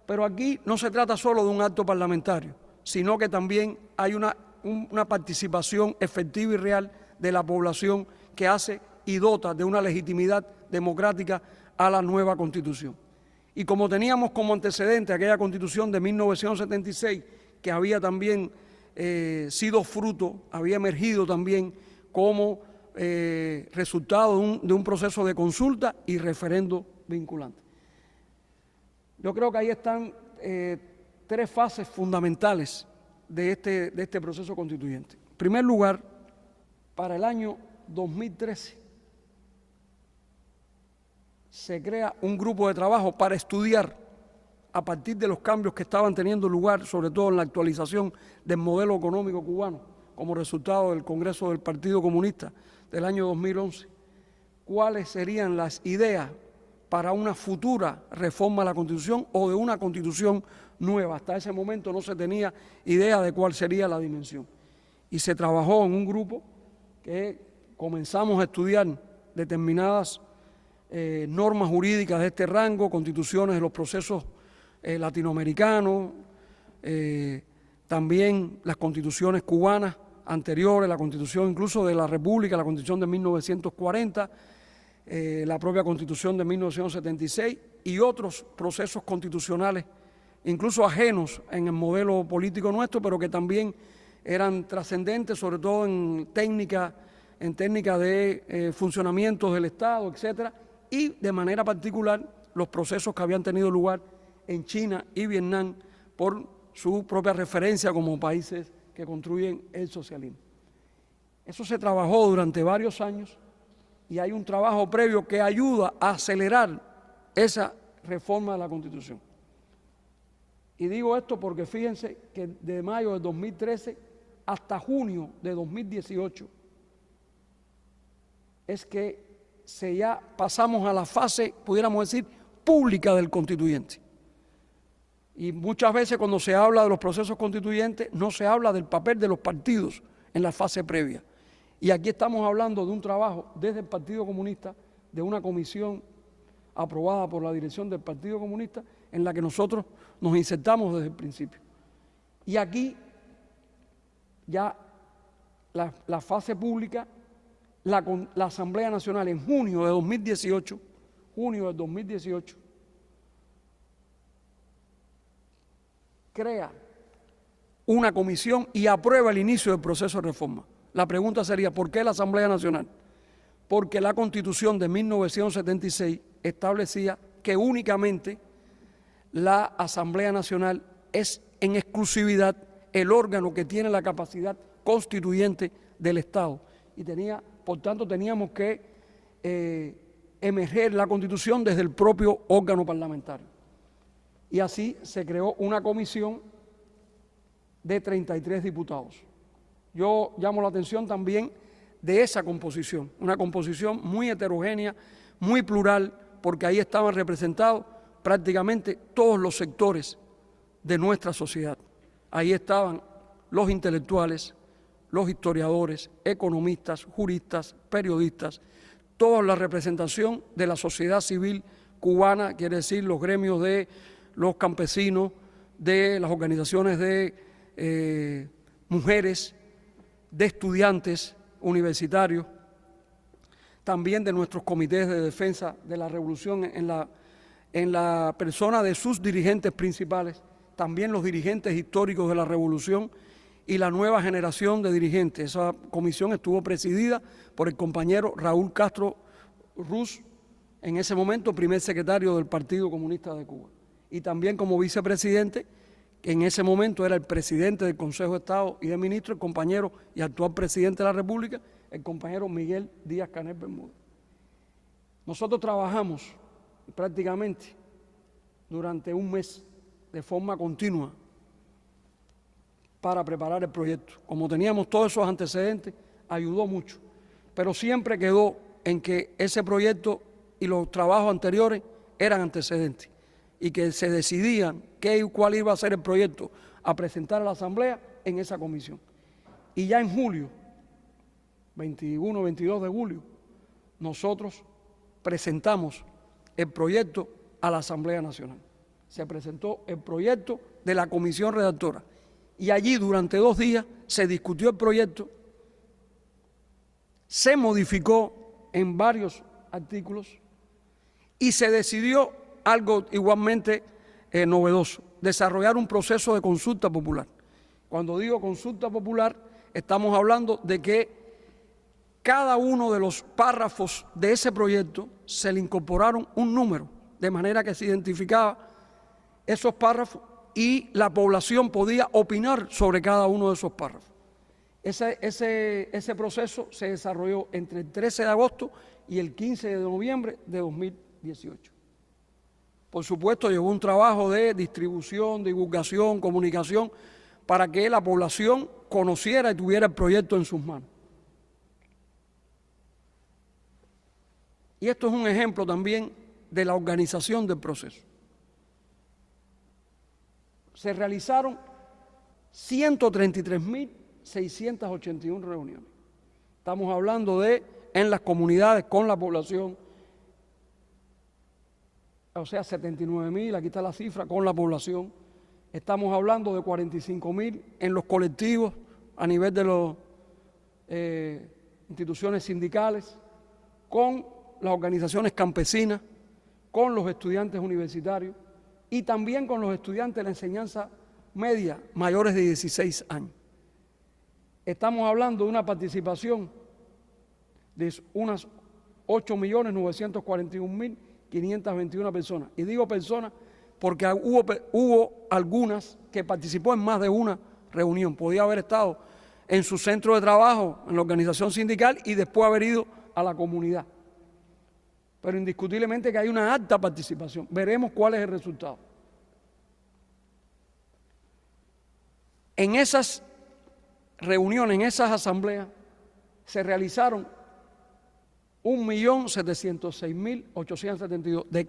Pero aquí no se trata solo de un acto parlamentario, sino que también hay una participación efectiva y real de la población que hace y dota de una legitimidad democrática a la nueva Constitución. Y como teníamos como antecedente aquella Constitución de 1976, que había también sido fruto, había emergido también como resultado de un proceso de consulta y referendo vinculante. Yo creo que ahí están tres fases fundamentales de este proceso constituyente. En primer lugar, para el año 2013 se crea un grupo de trabajo para estudiar, a partir de los cambios que estaban teniendo lugar, sobre todo en la actualización del modelo económico cubano, como resultado del Congreso del Partido Comunista del año 2011, cuáles serían las ideas para una futura reforma a la Constitución o de una Constitución nueva. Hasta ese momento no se tenía idea de cuál sería la dimensión. Y se trabajó en un grupo que comenzamos a estudiar determinadas normas jurídicas de este rango, constituciones de los procesos latinoamericanos, también las constituciones cubanas anteriores, la Constitución incluso de la República, la Constitución de 1940, la propia Constitución de 1976 y otros procesos constitucionales, incluso ajenos en el modelo político nuestro, pero que también eran trascendentes, sobre todo en técnica de funcionamiento del Estado, etcétera, y de manera particular los procesos que habían tenido lugar en China y Vietnam por su propia referencia como países que construyen el socialismo. Eso se trabajó durante varios años y hay un trabajo previo que ayuda a acelerar esa reforma de la Constitución. Y digo esto porque fíjense que de mayo de 2013 hasta junio de 2018 es que ya pasamos a la fase, pudiéramos decir, pública del constituyente. Y muchas veces cuando se habla de los procesos constituyentes no se habla del papel de los partidos en la fase previa. Y aquí estamos hablando de un trabajo desde el Partido Comunista, de una comisión aprobada por la dirección del Partido Comunista, en la que nosotros nos insertamos desde el principio. Y aquí ya la fase pública, la Asamblea Nacional en junio de 2018, crea una comisión y aprueba el inicio del proceso de reforma. La pregunta sería, ¿por qué la Asamblea Nacional? Porque la Constitución de 1976 establecía que únicamente la Asamblea Nacional es en exclusividad el órgano que tiene la capacidad constituyente del Estado. Y por tanto, teníamos que emerger la Constitución desde el propio órgano parlamentario. y así se creó una comisión de 33 diputados. Yo llamo la atención también de esa composición, una composición muy heterogénea, muy plural, porque ahí estaban representados prácticamente todos los sectores de nuestra sociedad. Ahí estaban los intelectuales, los historiadores, economistas, juristas, periodistas, toda la representación de la sociedad civil cubana, quiere decir los gremios de los campesinos, de las organizaciones de mujeres, de estudiantes universitarios, también de nuestros comités de defensa de la revolución en la persona de sus dirigentes principales, también los dirigentes históricos de la revolución y la nueva generación de dirigentes. Esa comisión estuvo presidida por el compañero Raúl Castro Ruz, en ese momento primer secretario del Partido Comunista de Cuba, y también como vicepresidente, que en ese momento era el presidente del Consejo de Estado y de Ministros, el compañero y actual presidente de la República, el compañero Miguel Díaz-Canel Bermúdez. Nosotros trabajamos prácticamente durante un mes de forma continua para preparar el proyecto. Como teníamos todos esos antecedentes, ayudó mucho, pero siempre quedó en que ese proyecto y los trabajos anteriores eran antecedentes y que se decidían cuál iba a ser el proyecto a presentar a la Asamblea en esa comisión. Y ya en julio, 21, 22 de julio, nosotros presentamos el proyecto a la Asamblea Nacional. Se presentó el proyecto de la comisión redactora y allí durante 2 días se discutió el proyecto, se modificó en varios artículos y se decidió algo igualmente novedoso, desarrollar un proceso de consulta popular. Cuando digo consulta popular, estamos hablando de que cada uno de los párrafos de ese proyecto se le incorporaron un número, de manera que se identificaba esos párrafos y la población podía opinar sobre cada uno de esos párrafos. Ese proceso se desarrolló entre el 13 de agosto y el 15 de noviembre de 2018. Por supuesto, llevó un trabajo de distribución, divulgación, comunicación, para que la población conociera y tuviera el proyecto en sus manos. Y esto es un ejemplo también de la organización del proceso. Se realizaron 133.681 reuniones. Estamos hablando de en las comunidades con la población, o sea, 79.000, aquí está la cifra, con la población. Estamos hablando de 45.000 en los colectivos a nivel de las instituciones sindicales, con las organizaciones campesinas, con los estudiantes universitarios y también con los estudiantes de la enseñanza media mayores de 16 años. Estamos hablando de una participación de unas 8.941.521 personas. Y digo personas porque hubo algunas que participó en más de una reunión. Podía haber estado en su centro de trabajo, en la organización sindical y después haber ido a la comunidad. Pero indiscutiblemente que hay una alta participación. Veremos cuál es el resultado. En esas reuniones, en esas asambleas, se realizaron 1.706.872. De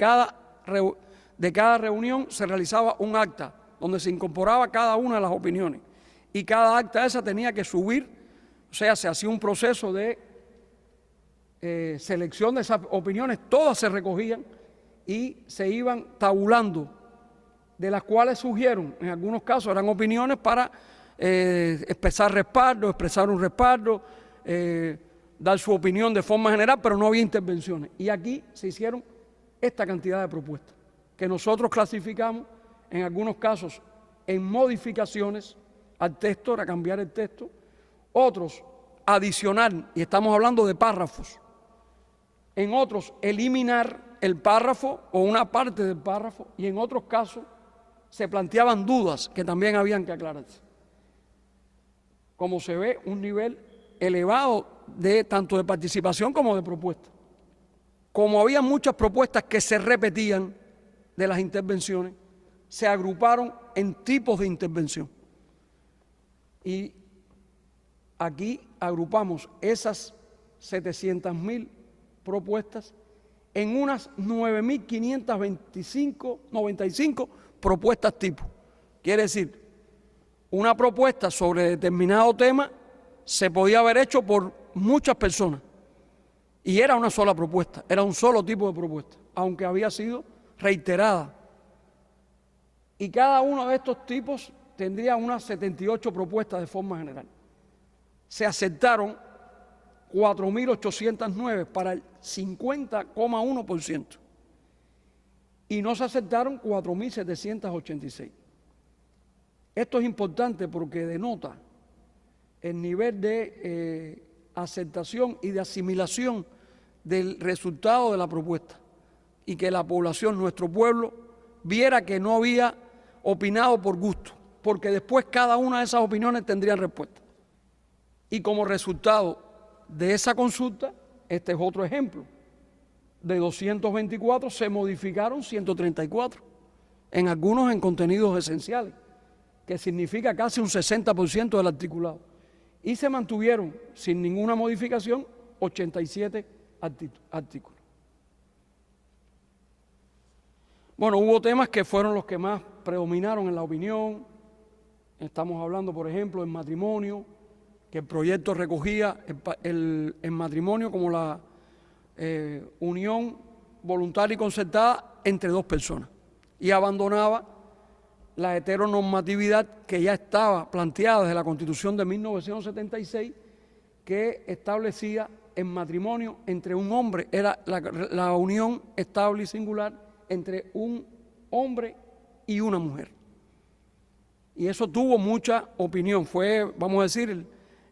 cada reunión se realizaba un acta donde se incorporaba cada una de las opiniones y cada acta esa tenía que subir, o sea, se hacía un proceso de selección de esas opiniones, todas se recogían y se iban tabulando, de las cuales surgieron, en algunos casos eran opiniones para expresar un respaldo, dar su opinión de forma general, pero no había intervenciones. Y aquí se hicieron esta cantidad de propuestas, que nosotros clasificamos, en algunos casos, en modificaciones al texto, para cambiar el texto, otros adicionar, y estamos hablando de párrafos, en otros eliminar el párrafo o una parte del párrafo, y en otros casos se planteaban dudas que también habían que aclararse. Como se ve, un nivel elevado de tanto de participación como de propuestas. Como había muchas propuestas que se repetían de las intervenciones, se agruparon en tipos de intervención. Y aquí agrupamos esas 700.000 propuestas en unas 9.595 propuestas tipo. Quiere decir, una propuesta sobre determinado tema se podía haber hecho por muchas personas y era una sola propuesta, era un solo tipo de propuesta, aunque había sido reiterada. Y cada uno de estos tipos tendría unas 78 propuestas de forma general. Se aceptaron 4.809 para el 50,1% y no se aceptaron 4.786. Esto es importante porque denota el nivel de aceptación y de asimilación del resultado de la propuesta y que la población, nuestro pueblo, viera que no había opinado por gusto, porque después cada una de esas opiniones tendría respuesta. Y como resultado de esa consulta, este es otro ejemplo, de 224 se modificaron 134, en algunos en contenidos esenciales, que significa casi un 60% del articulado. Y se mantuvieron sin ninguna modificación 87 artículos. Bueno, hubo temas que fueron los que más predominaron en la opinión. Estamos hablando, por ejemplo, del matrimonio, que el proyecto recogía el matrimonio como la unión voluntaria y concertada entre dos personas y abandonaba la heteronormatividad que ya estaba planteada desde la Constitución de 1976, que establecía el matrimonio entre un hombre, era la unión estable y singular entre un hombre y una mujer. Y eso tuvo mucha opinión, fue, vamos a decir,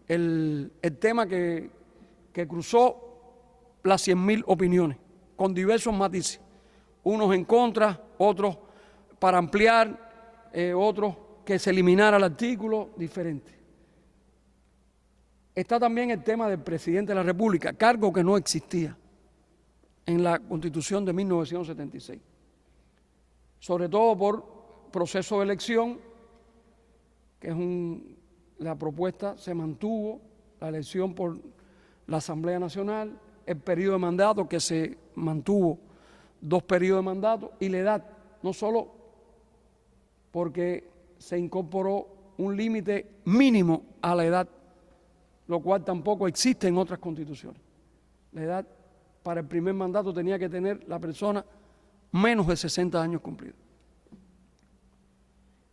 el tema que cruzó las 100.000 opiniones, con diversos matices, unos en contra, otros para ampliar, otros que se eliminara el artículo, diferente. Está también el tema del presidente de la República, cargo que no existía en la Constitución de 1976, sobre todo por proceso de elección, que es la propuesta se mantuvo, la elección por la Asamblea Nacional, el periodo de mandato que se mantuvo 2 periodos de mandato y la edad, no solo porque se incorporó un límite mínimo a la edad, lo cual tampoco existe en otras constituciones. La edad para el primer mandato tenía que tener la persona menos de 60 años cumplidos.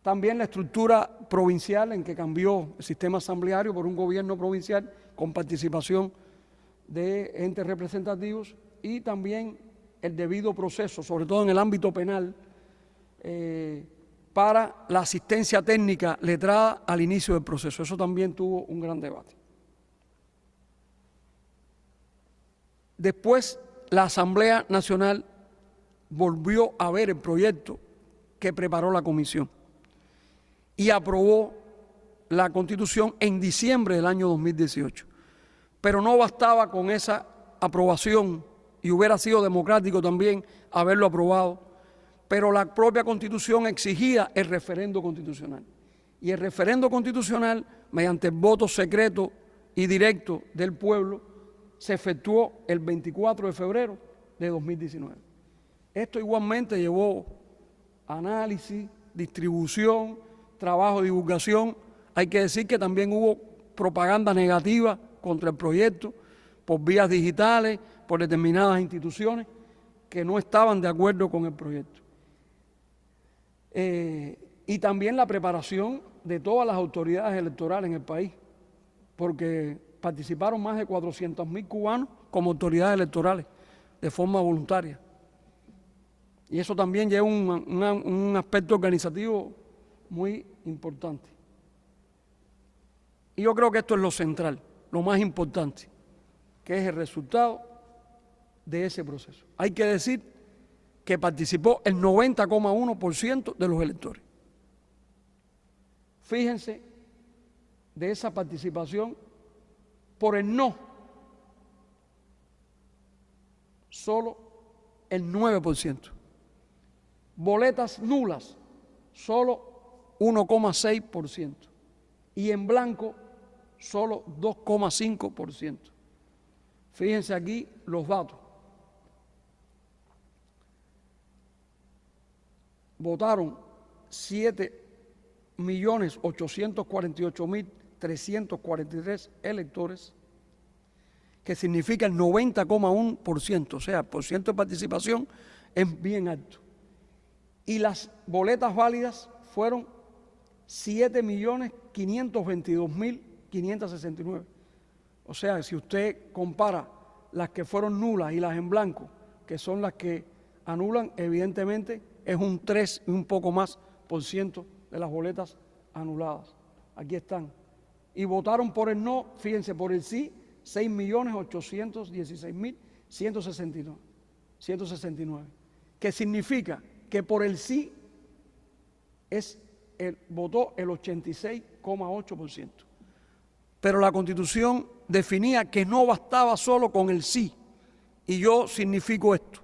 También la estructura provincial en que cambió el sistema asambleario por un gobierno provincial con participación de entes representativos y también el debido proceso, sobre todo en el ámbito penal, para la asistencia técnica letrada al inicio del proceso. Eso también tuvo un gran debate. Después, la Asamblea Nacional volvió a ver el proyecto que preparó la comisión y aprobó la Constitución en diciembre del año 2018. Pero no bastaba con esa aprobación, y hubiera sido democrático también haberlo aprobado, pero la propia Constitución exigía el referendo constitucional. Y el referendo constitucional, mediante el voto secreto y directo del pueblo, se efectuó el 24 de febrero de 2019. Esto igualmente llevó análisis, distribución, trabajo de divulgación. Hay que decir que también hubo propaganda negativa contra el proyecto por vías digitales, por determinadas instituciones que no estaban de acuerdo con el proyecto. Y también la preparación de todas las autoridades electorales en el país, porque participaron más de 400.000 cubanos como autoridades electorales de forma voluntaria. Y eso también lleva un aspecto organizativo muy importante. Y yo creo que esto es lo central, lo más importante, que es el resultado de ese proceso. Hay que decir que participó el 90,1% de los electores. Fíjense, de esa participación, por el no, solo el 9%. Boletas nulas, solo 1,6% y en blanco solo 2,5%. Fíjense aquí los datos. Votaron 7.848.343 electores, que significa el 90,1%, o sea, el porcentaje de participación es bien alto. Y las boletas válidas fueron 7.522.569. O sea, si usted compara las que fueron nulas y las en blanco, que son las que anulan, evidentemente es un 3 y un poco más por ciento de las boletas anuladas. Aquí están. Y votaron por el no, fíjense, por el sí, 6.816.169. Que significa que por el sí votó el 86,8%. Pero la Constitución definía que no bastaba solo con el sí. Y yo significo esto.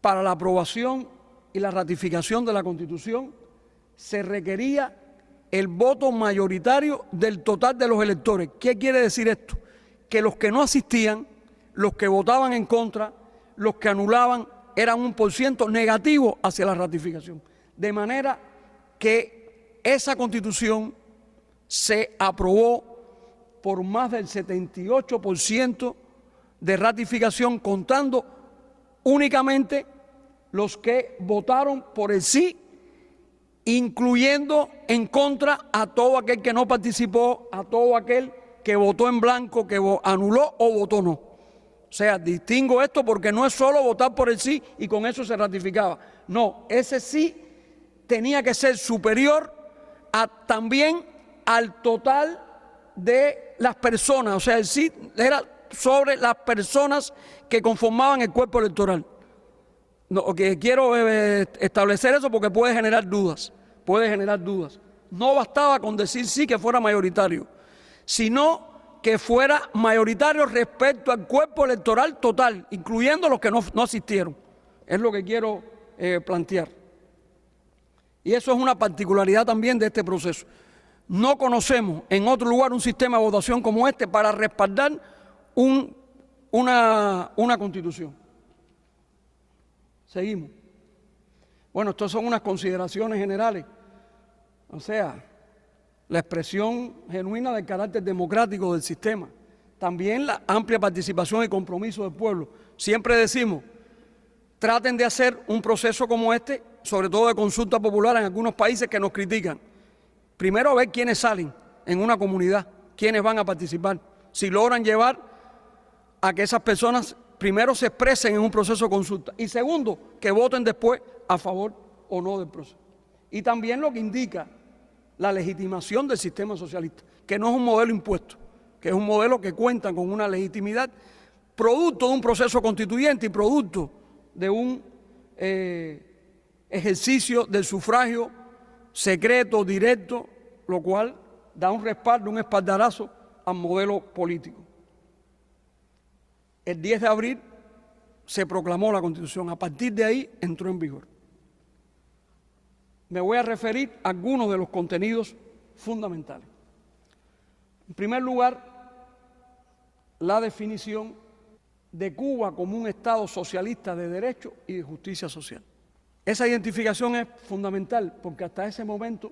Para la aprobación y la ratificación de la Constitución se requería el voto mayoritario del total de los electores. ¿Qué quiere decir esto? Que los que no asistían, los que votaban en contra, los que anulaban, eran un % negativo hacia la ratificación. De manera que esa Constitución se aprobó por más del 78% de ratificación, contando únicamente los que votaron por el sí, incluyendo en contra a todo aquel que no participó, a todo aquel que votó en blanco, que anuló o votó no. O sea, distingo esto porque no es solo votar por el sí y con eso se ratificaba. No, ese sí tenía que ser superior también al total de las personas. O sea, el sí era sobre las personas que conformaban el cuerpo electoral. No, que quiero establecer eso porque puede generar dudas. No bastaba con decir sí que fuera mayoritario, sino que fuera mayoritario respecto al cuerpo electoral total, incluyendo los que no asistieron. Es lo que quiero plantear. Y eso es una particularidad también de este proceso. No conocemos en otro lugar un sistema de votación como este para respaldar una Constitución. Seguimos. Bueno, estas son unas consideraciones generales. O sea, la expresión genuina del carácter democrático del sistema. También la amplia participación y compromiso del pueblo. Siempre decimos, traten de hacer un proceso como este, sobre todo de consulta popular en algunos países que nos critican. Primero ver quiénes salen en una comunidad, quiénes van a participar. Si logran llevar a que esas personas primero se expresen en un proceso de consulta y segundo, que voten después a favor o no del proceso. Y también lo que indica la legitimación del sistema socialista, que no es un modelo impuesto, que es un modelo que cuenta con una legitimidad producto de un proceso constituyente y producto de un ejercicio del sufragio secreto, directo, lo cual da un respaldo, un espaldarazo al modelo político. El 10 de abril se proclamó la Constitución. A partir de ahí entró en vigor. Me voy a referir a algunos de los contenidos fundamentales. En primer lugar, la definición de Cuba como un Estado socialista de derecho y de justicia social. Esa identificación es fundamental porque hasta ese momento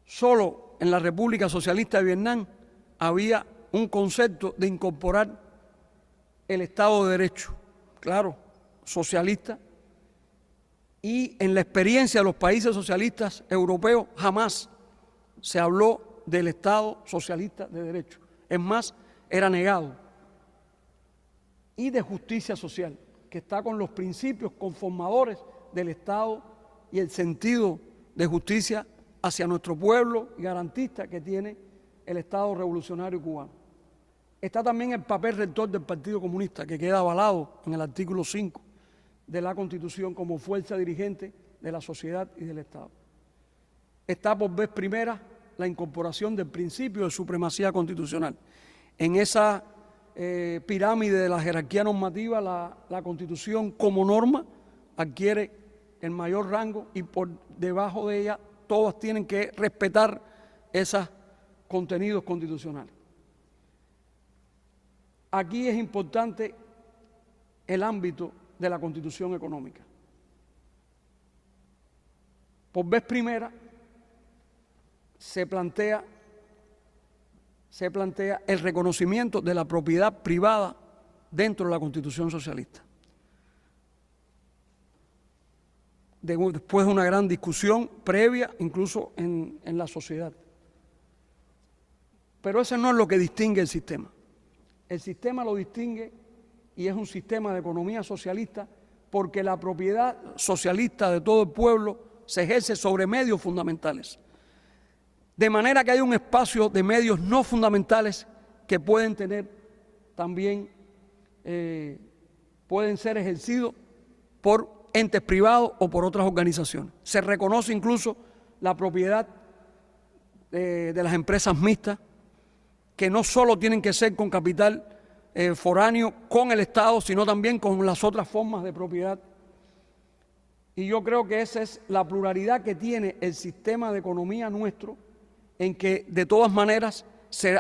solo en la República Socialista de Vietnam había un concepto de incorporar el Estado de Derecho, claro, socialista, y en la experiencia de los países socialistas europeos jamás se habló del Estado socialista de derecho. Es más, era negado. Y de justicia social, que está con los principios conformadores del Estado y el sentido de justicia hacia nuestro pueblo y garantista que tiene el Estado revolucionario cubano. Está también el papel rector del Partido Comunista, que queda avalado en el artículo 5 de la Constitución como fuerza dirigente de la sociedad y del Estado. Está por vez primera la incorporación del principio de supremacía constitucional. En esa pirámide de la jerarquía normativa, la Constitución como norma adquiere el mayor rango y por debajo de ella todas tienen que respetar esos contenidos constitucionales. Aquí es importante el ámbito de la Constitución económica. Por vez primera se plantea el reconocimiento de la propiedad privada dentro de la Constitución socialista. Después de una gran discusión previa, incluso en la sociedad. Pero eso no es lo que distingue el sistema. El sistema lo distingue y es un sistema de economía socialista porque la propiedad socialista de todo el pueblo se ejerce sobre medios fundamentales. De manera que hay un espacio de medios no fundamentales que pueden tener también, pueden ser ejercidos por entes privados o por otras organizaciones. Se reconoce incluso la propiedad de las empresas mixtas, que no solo tienen que ser con capital foráneo con el Estado, sino también con las otras formas de propiedad. Y yo creo que esa es la pluralidad que tiene el sistema de economía nuestro, en que de todas maneras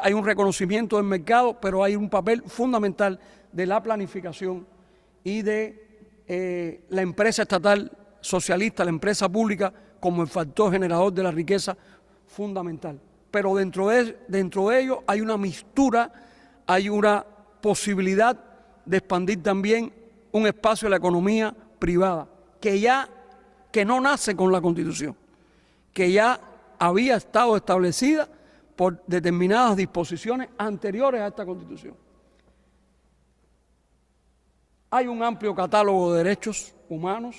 hay un reconocimiento del mercado, pero hay un papel fundamental de la planificación y de la empresa estatal socialista, la empresa pública, como el factor generador de la riqueza fundamental. Pero dentro de ello hay una mixtura, hay una posibilidad de expandir también un espacio de la economía privada, que no nace con la Constitución, que ya había estado establecida por determinadas disposiciones anteriores a esta Constitución. Hay un amplio catálogo de derechos humanos.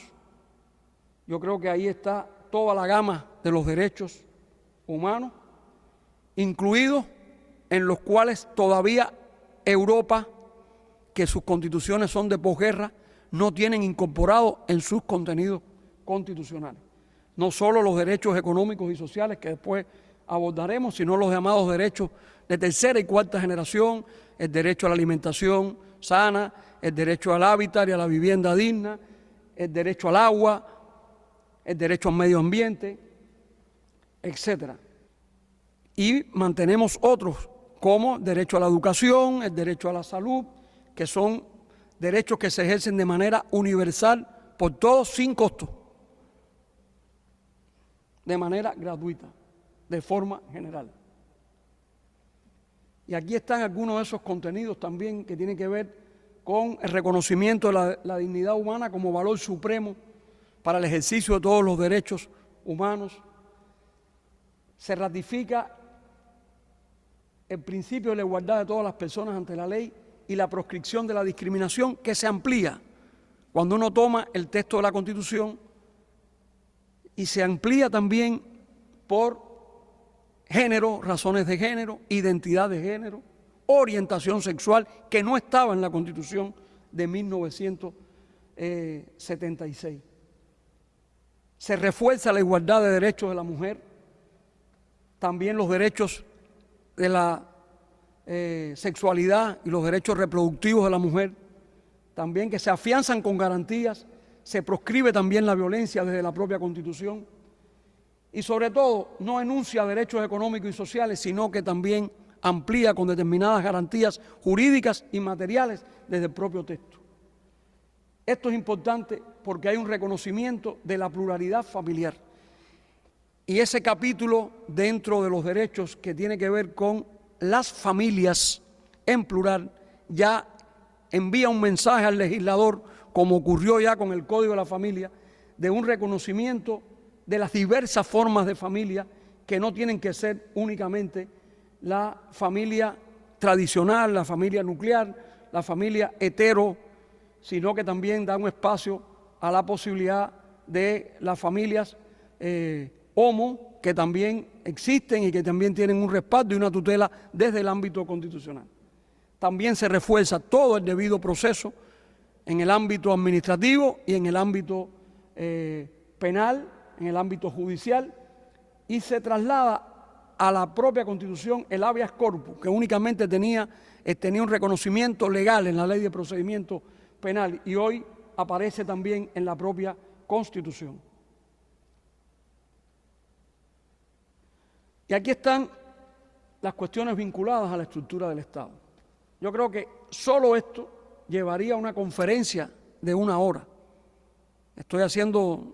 Yo creo que ahí está toda la gama de los derechos humanos, incluidos en los cuales todavía Europa, que sus constituciones son de posguerra, no tienen incorporado en sus contenidos constitucionales. No solo los derechos económicos y sociales que después abordaremos, sino los llamados derechos de tercera y cuarta generación, el derecho a la alimentación sana, el derecho al hábitat y a la vivienda digna, el derecho al agua, el derecho al medio ambiente, etc. Y mantenemos otros, como el derecho a la educación, el derecho a la salud, que son derechos que se ejercen de manera universal por todos sin costo, de manera gratuita, de forma general. Y aquí están algunos de esos contenidos también que tienen que ver con el reconocimiento de la dignidad humana como valor supremo para el ejercicio de todos los derechos humanos. Se ratifica el principio de la igualdad de todas las personas ante la ley y la proscripción de la discriminación, que se amplía cuando uno toma el texto de la Constitución y se amplía también por género, razones de género, identidad de género, orientación sexual, que no estaba en la Constitución de 1976. Se refuerza la igualdad de derechos de la mujer, también los derechos de la sexualidad y los derechos reproductivos de la mujer, también que se afianzan con garantías, se proscribe también la violencia desde la propia Constitución y sobre todo no enuncia derechos económicos y sociales, sino que también amplía con determinadas garantías jurídicas y materiales desde el propio texto. Esto es importante porque hay un reconocimiento de la pluralidad familiar y ese capítulo dentro de los derechos que tiene que ver con las familias en plural ya envía un mensaje al legislador, como ocurrió ya con el Código de la Familia, de un reconocimiento de las diversas formas de familia que no tienen que ser únicamente la familia tradicional, la familia nuclear, la familia hetero, sino que también da un espacio a la posibilidad de las familias homo, que también existen y que también tienen un respaldo y una tutela desde el ámbito constitucional. También se refuerza todo el debido proceso en el ámbito administrativo y en el ámbito penal, en el ámbito judicial, y se traslada a la propia Constitución el habeas corpus, que únicamente tenía un reconocimiento legal en la Ley de Procedimiento Penal y hoy aparece también en la propia Constitución. Y aquí están las cuestiones vinculadas a la estructura del Estado. Yo creo que solo esto llevaría a una conferencia de 1 hora. Estoy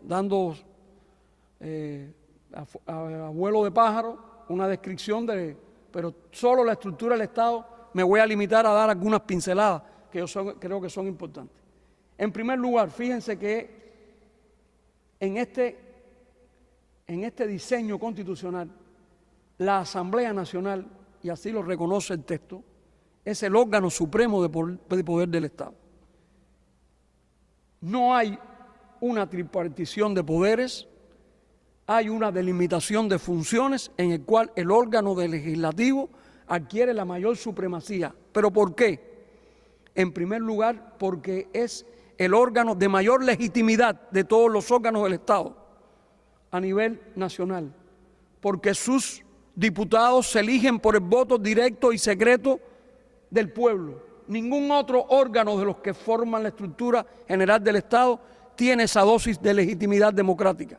dando a vuelo de pájaro una descripción pero solo la estructura del Estado me voy a limitar a dar algunas pinceladas que yo creo que son importantes. En primer lugar, fíjense que en este diseño constitucional, la Asamblea Nacional, y así lo reconoce el texto, es el órgano supremo de poder del Estado. No hay una tripartición de poderes, hay una delimitación de funciones en el cual el órgano del legislativo adquiere la mayor supremacía. ¿Pero por qué? En primer lugar, porque es el órgano de mayor legitimidad de todos los órganos del Estado a nivel nacional, porque sus diputados se eligen por el voto directo y secreto del pueblo. Ningún otro órgano de los que forman la estructura general del Estado tiene esa dosis de legitimidad democrática.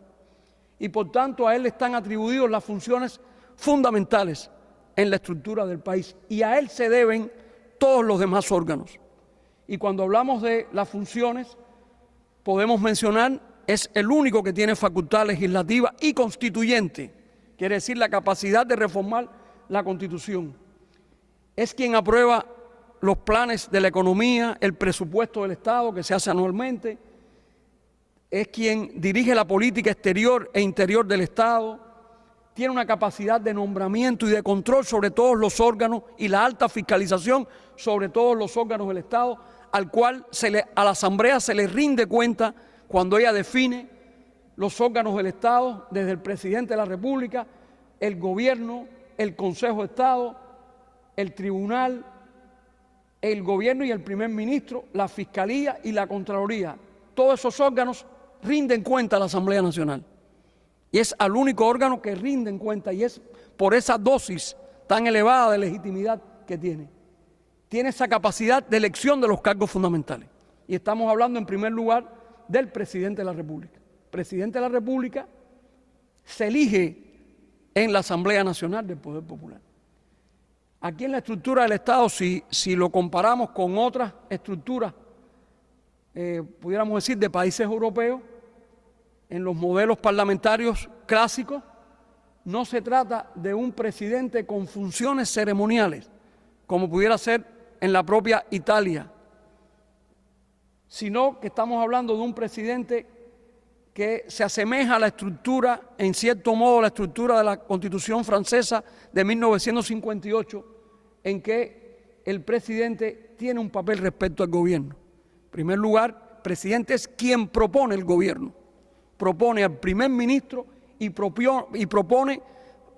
Y por tanto a él le están atribuidas las funciones fundamentales en la estructura del país y a él se deben todos los demás órganos. Y cuando hablamos de las funciones, podemos mencionar, es el único que tiene facultad legislativa y constituyente, quiere decir la capacidad de reformar la Constitución. Es quien aprueba los planes de la economía, el presupuesto del Estado que se hace anualmente, es quien dirige la política exterior e interior del Estado, tiene una capacidad de nombramiento y de control sobre todos los órganos y la alta fiscalización sobre todos los órganos del Estado, al cual a la Asamblea se le rinde cuenta cuando ella define los órganos del Estado, desde el Presidente de la República, el Gobierno, el Consejo de Estado, el Tribunal, el Gobierno y el Primer Ministro, la Fiscalía y la Contraloría. Todos esos órganos rinden cuenta a la Asamblea Nacional. Y es al único órgano que rinden cuenta, y es por esa dosis tan elevada de legitimidad que tiene. Tiene esa capacidad de elección de los cargos fundamentales. Y estamos hablando en primer lugar del Presidente de la República. El Presidente de la República se elige en la Asamblea Nacional del Poder Popular. Aquí en la estructura del Estado, si lo comparamos con otras estructuras, pudiéramos decir de países europeos, en los modelos parlamentarios clásicos, no se trata de un presidente con funciones ceremoniales, como pudiera ser en la propia Italia, sino que estamos hablando de un presidente que se asemeja a la estructura, en cierto modo, la estructura de la Constitución francesa de 1958, en que el presidente tiene un papel respecto al gobierno. En primer lugar, el presidente es quien propone el gobierno, propone al primer ministro y propone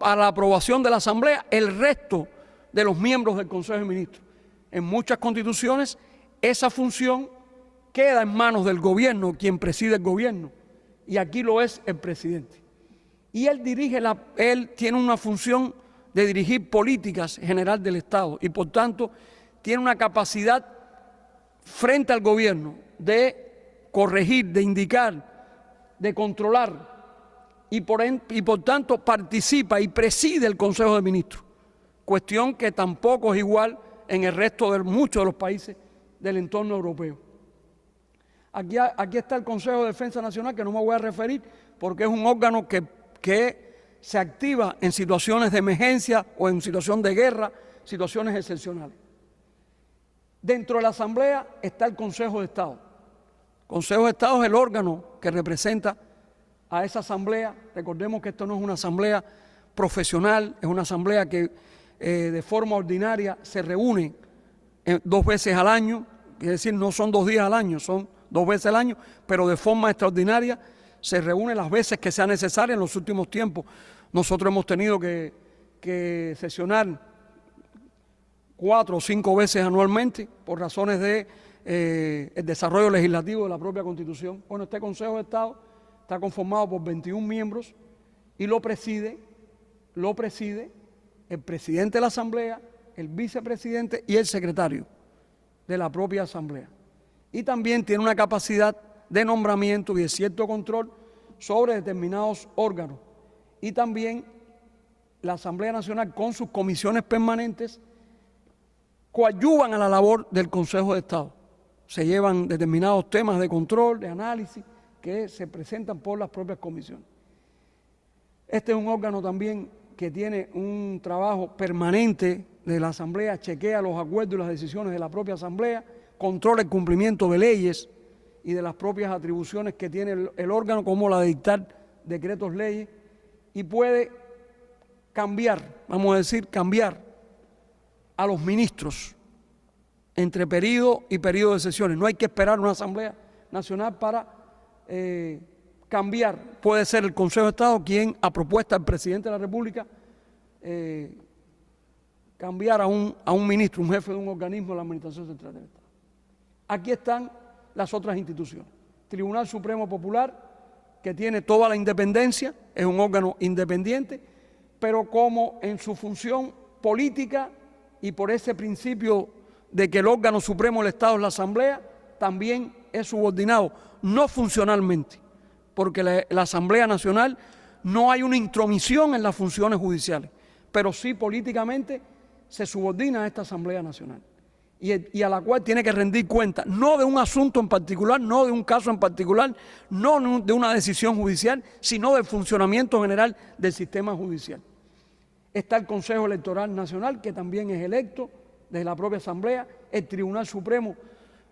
a la aprobación de la Asamblea el resto de los miembros del Consejo de Ministros. En muchas constituciones esa función queda en manos del gobierno, quien preside el gobierno, y aquí lo es el presidente. Y él tiene una función de dirigir políticas general del Estado y por tanto tiene una capacidad frente al gobierno de corregir, de indicar, de controlar y por tanto participa y preside el Consejo de Ministros, cuestión que tampoco es igual en el resto de muchos de los países del entorno europeo. Aquí está el Consejo de Defensa Nacional, que no me voy a referir porque es un órgano que se activa en situaciones de emergencia o en situación de guerra, situaciones excepcionales. Dentro de la Asamblea está el Consejo de Estado. El Consejo de Estado es el órgano que representa a esa Asamblea. Recordemos que esto no es una Asamblea profesional, es una Asamblea que de forma ordinaria se reúne 2 veces al año, es decir, no son 2 días al año, son 2 veces al año, pero de forma extraordinaria se reúne las veces que sea necesaria. En los últimos tiempos nosotros hemos tenido que sesionar 4 o 5 veces anualmente por razones de el desarrollo legislativo de la propia Constitución. Bueno, este Consejo de Estado está conformado por 21 miembros y lo preside el presidente de la Asamblea, el vicepresidente y el secretario de la propia Asamblea. Y también tiene una capacidad de nombramiento y de cierto control sobre determinados órganos. Y también la Asamblea Nacional, con sus comisiones permanentes, coadyuvan a la labor del Consejo de Estado. Se llevan determinados temas de control, de análisis, que se presentan por las propias comisiones. Este es un órgano también que tiene un trabajo permanente de la Asamblea, chequea los acuerdos y las decisiones de la propia Asamblea, controla el cumplimiento de leyes y de las propias atribuciones que tiene el órgano, como la de dictar decretos leyes, y puede cambiar, vamos a decir, cambiar a los ministros entre periodo y periodo de sesiones. No hay que esperar una Asamblea Nacional para cambiar. Puede ser el Consejo de Estado quien, a propuesta del Presidente de la República, cambiar a un ministro, un jefe de un organismo de la Administración Central del Estado. Aquí están las otras instituciones. Tribunal Supremo Popular, que tiene toda la independencia, es un órgano independiente, pero como en su función política y por ese principio de que el órgano supremo del Estado es la Asamblea, también es subordinado, no funcionalmente, porque la Asamblea Nacional no hay una intromisión en las funciones judiciales, pero sí políticamente se subordina a esta Asamblea Nacional y a la cual tiene que rendir cuenta, no de un asunto en particular, no de un caso en particular, no de una decisión judicial, sino del funcionamiento general del sistema judicial. Está el Consejo Electoral Nacional, que también es electo desde la propia Asamblea, el Tribunal Supremo,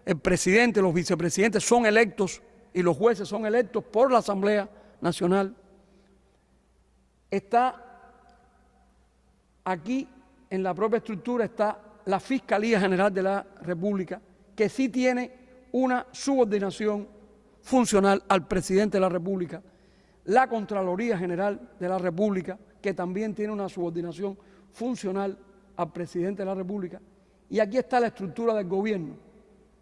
el presidente, los vicepresidentes son electos y los jueces son electos por la Asamblea Nacional. Está aquí, en la propia estructura, está la Fiscalía General de la República, que sí tiene una subordinación funcional al Presidente de la República, la Contraloría General de la República, que también tiene una subordinación funcional al Presidente de la República, y aquí está la estructura del gobierno.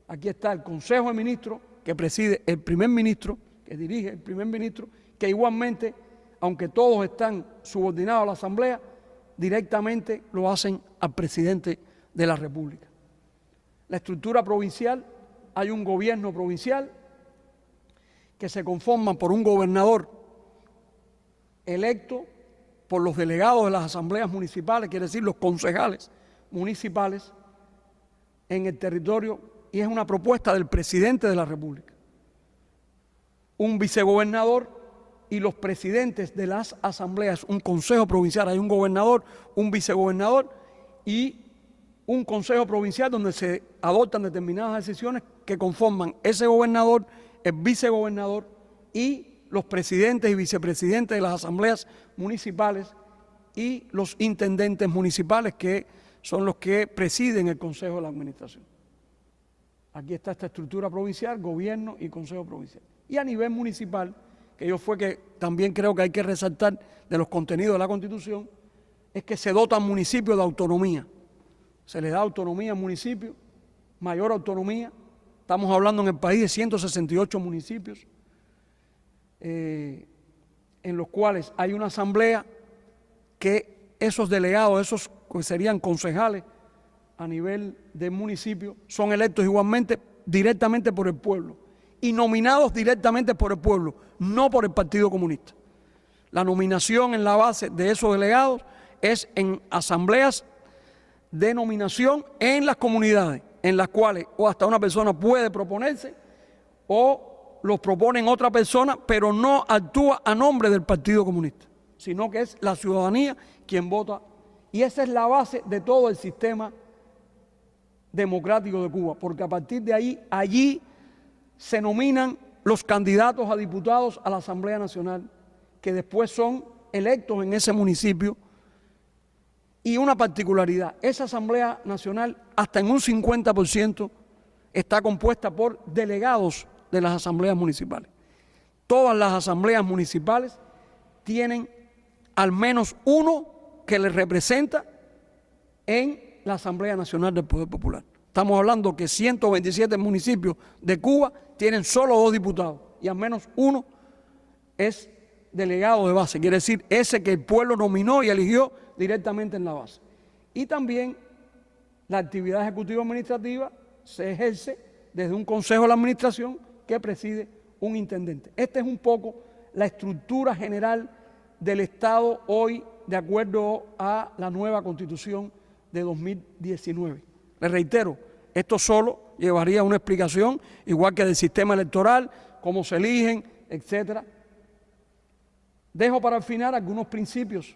Aquí está el Consejo de Ministros, que preside el primer ministro, que dirige el primer ministro, que igualmente, aunque todos están subordinados a la Asamblea, directamente lo hacen al Presidente de la República. La estructura provincial, hay un gobierno provincial que se conforma por un gobernador electo por los delegados de las asambleas municipales, quiere decir los concejales municipales en el territorio, y es una propuesta del Presidente de la República. Un vicegobernador y los presidentes de las asambleas, un consejo provincial, hay un gobernador, un vicegobernador y un consejo provincial donde se adoptan determinadas decisiones que conforman ese gobernador, el vicegobernador y los presidentes y vicepresidentes de las asambleas municipales y los intendentes municipales, que son los que presiden el Consejo de la Administración. Aquí está esta estructura provincial, gobierno y consejo provincial. Y a nivel municipal, que yo fue que también creo que hay que resaltar de los contenidos de la Constitución, es que se dota al municipio de autonomía. Se le da autonomía al municipio, mayor autonomía. Estamos hablando en el país de 168 municipios, en los cuales hay una asamblea que esos delegados, esos que serían concejales a nivel del municipio, son electos igualmente directamente por el pueblo y nominados directamente por el pueblo, no por el Partido Comunista. La nominación en la base de esos delegados es en asambleas de nominación en las comunidades, en las cuales o hasta una persona puede proponerse o los proponen otra persona, pero no actúa a nombre del Partido Comunista, sino que es la ciudadanía quien vota, y esa es la base de todo el sistema democrático de Cuba, porque a partir de ahí, allí se nominan los candidatos a diputados a la Asamblea Nacional, que después son electos en ese municipio. Y una particularidad, esa Asamblea Nacional hasta en un 50% está compuesta por delegados de las asambleas municipales. Todas las asambleas municipales tienen al menos uno que les representa en la Asamblea Nacional del Poder Popular. Estamos hablando que 127 municipios de Cuba tienen solo 2 diputados y al menos uno es delegado de base, quiere decir ese que el pueblo nominó y eligió directamente en la base. Y también la actividad ejecutiva administrativa se ejerce desde un consejo de la administración que preside un intendente. Esta es un poco la estructura general del Estado hoy, de acuerdo a la nueva Constitución de 2019. Les reitero, esto solo llevaría a una explicación, igual que del sistema electoral, cómo se eligen, etcétera. Dejo para el final algunos principios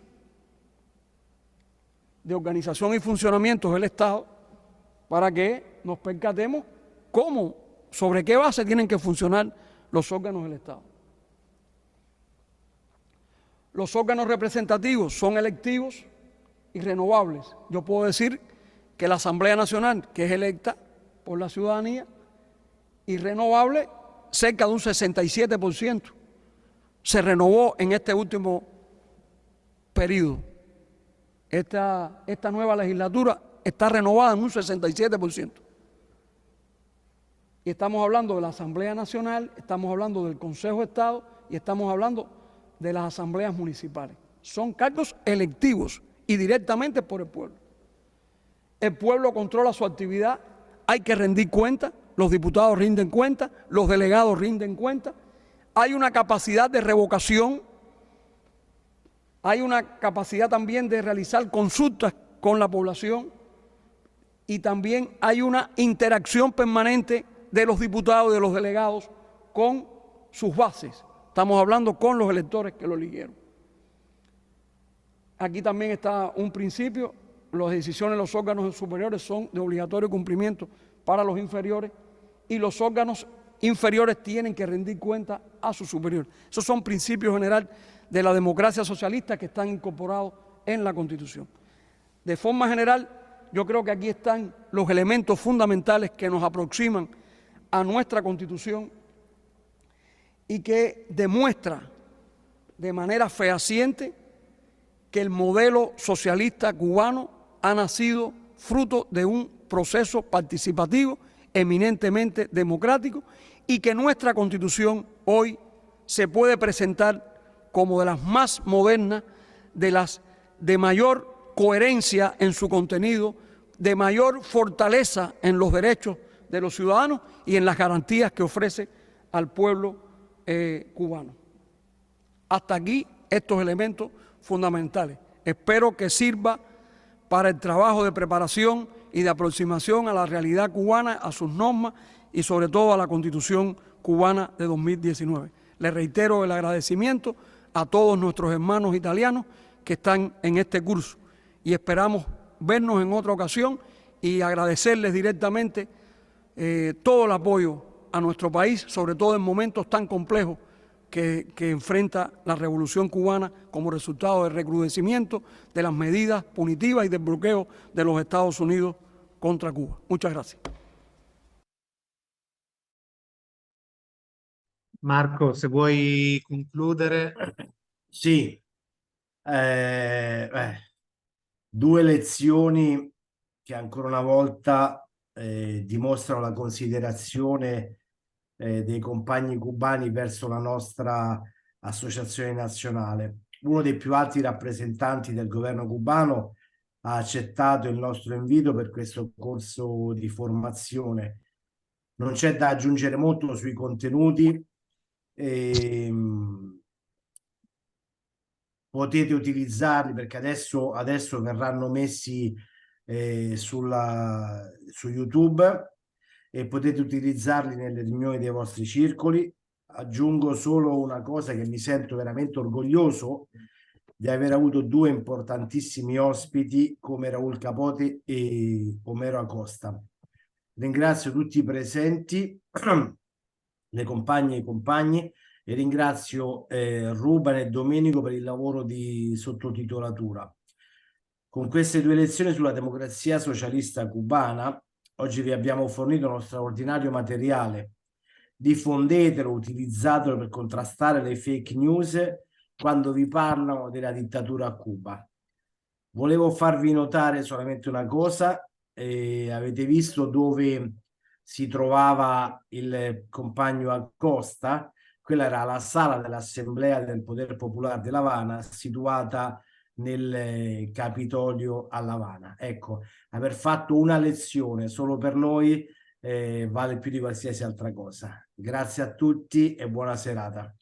de organización y funcionamiento del Estado para que nos percatemos cómo, sobre qué base tienen que funcionar los órganos del Estado. Los órganos representativos son electivos y renovables. Yo puedo decir que la Asamblea Nacional, que es electa por la ciudadanía, y renovable cerca de un 67%, se renovó en este último periodo. Esta nueva legislatura está renovada en un 67%. Y estamos hablando de la Asamblea Nacional, estamos hablando del Consejo de Estado y estamos hablando de las asambleas municipales. Son cargos electivos y directamente por el pueblo. El pueblo controla su actividad, hay que rendir cuenta, los diputados rinden cuenta, los delegados rinden cuenta, hay una capacidad de revocación, hay una capacidad también de realizar consultas con la población y también hay una interacción permanente de los diputados y de los delegados con sus bases. Estamos hablando con los electores que lo eligieron. Aquí también está un principio: las decisiones de los órganos superiores son de obligatorio cumplimiento para los inferiores y los órganos inferiores tienen que rendir cuenta a sus superiores. Esos son principios generales de la democracia socialista que están incorporados en la Constitución. De forma general, yo creo que aquí están los elementos fundamentales que nos aproximan a nuestra Constitución y que demuestra de manera fehaciente que el modelo socialista cubano ha nacido fruto de un proceso participativo eminentemente democrático y que nuestra Constitución hoy se puede presentar como de las más modernas, de las de mayor coherencia en su contenido, de mayor fortaleza en los derechos de los ciudadanos y en las garantías que ofrece al pueblo cubano. Hasta aquí estos elementos fundamentales. Espero que sirva para el trabajo de preparación y de aproximación a la realidad cubana, a sus normas y sobre todo a la Constitución cubana de 2019. Les reitero el agradecimiento a todos nuestros hermanos italianos que están en este curso y esperamos vernos en otra ocasión y agradecerles directamente todo el apoyo a nuestro país, sobre todo en momentos tan complejos que enfrenta la Revolución Cubana como resultado del recrudecimiento de las medidas punitivas y del bloqueo de los Estados Unidos contra Cuba. Muchas gracias. Marco, se vuoi concludere. Sì, due lezioni che ancora una volta dimostrano la considerazione dei compagni cubani verso la nostra associazione nazionale. Uno dei più alti rappresentanti del governo cubano ha accettato il nostro invito per questo corso di formazione. Non c'è da aggiungere molto sui contenuti. Potete utilizzarli perché adesso verranno messi su YouTube e potete utilizzarli nelle riunioni dei vostri circoli. Aggiungo solo una cosa: che mi sento veramente orgoglioso di aver avuto due importantissimi ospiti come Raul Capote e Omero Acosta. Ringrazio tutti i presenti, le compagne e i compagni, e ringrazio Ruben e Domenico per il lavoro di sottotitolatura. Con queste due lezioni sulla democrazia socialista cubana oggi vi abbiamo fornito uno straordinario materiale. Diffondetelo, utilizzatelo per contrastare le fake news quando vi parlano della dittatura a Cuba. Volevo farvi notare solamente una cosa: avete visto dove si trovava il compagno Acosta? Quella era la sala dell'Assemblea del Poder Popolare di La Habana, situata nel Capitolio a La Habana. Ecco, aver fatto una lezione solo per noi vale più di qualsiasi altra cosa. Grazie a tutti e buona serata.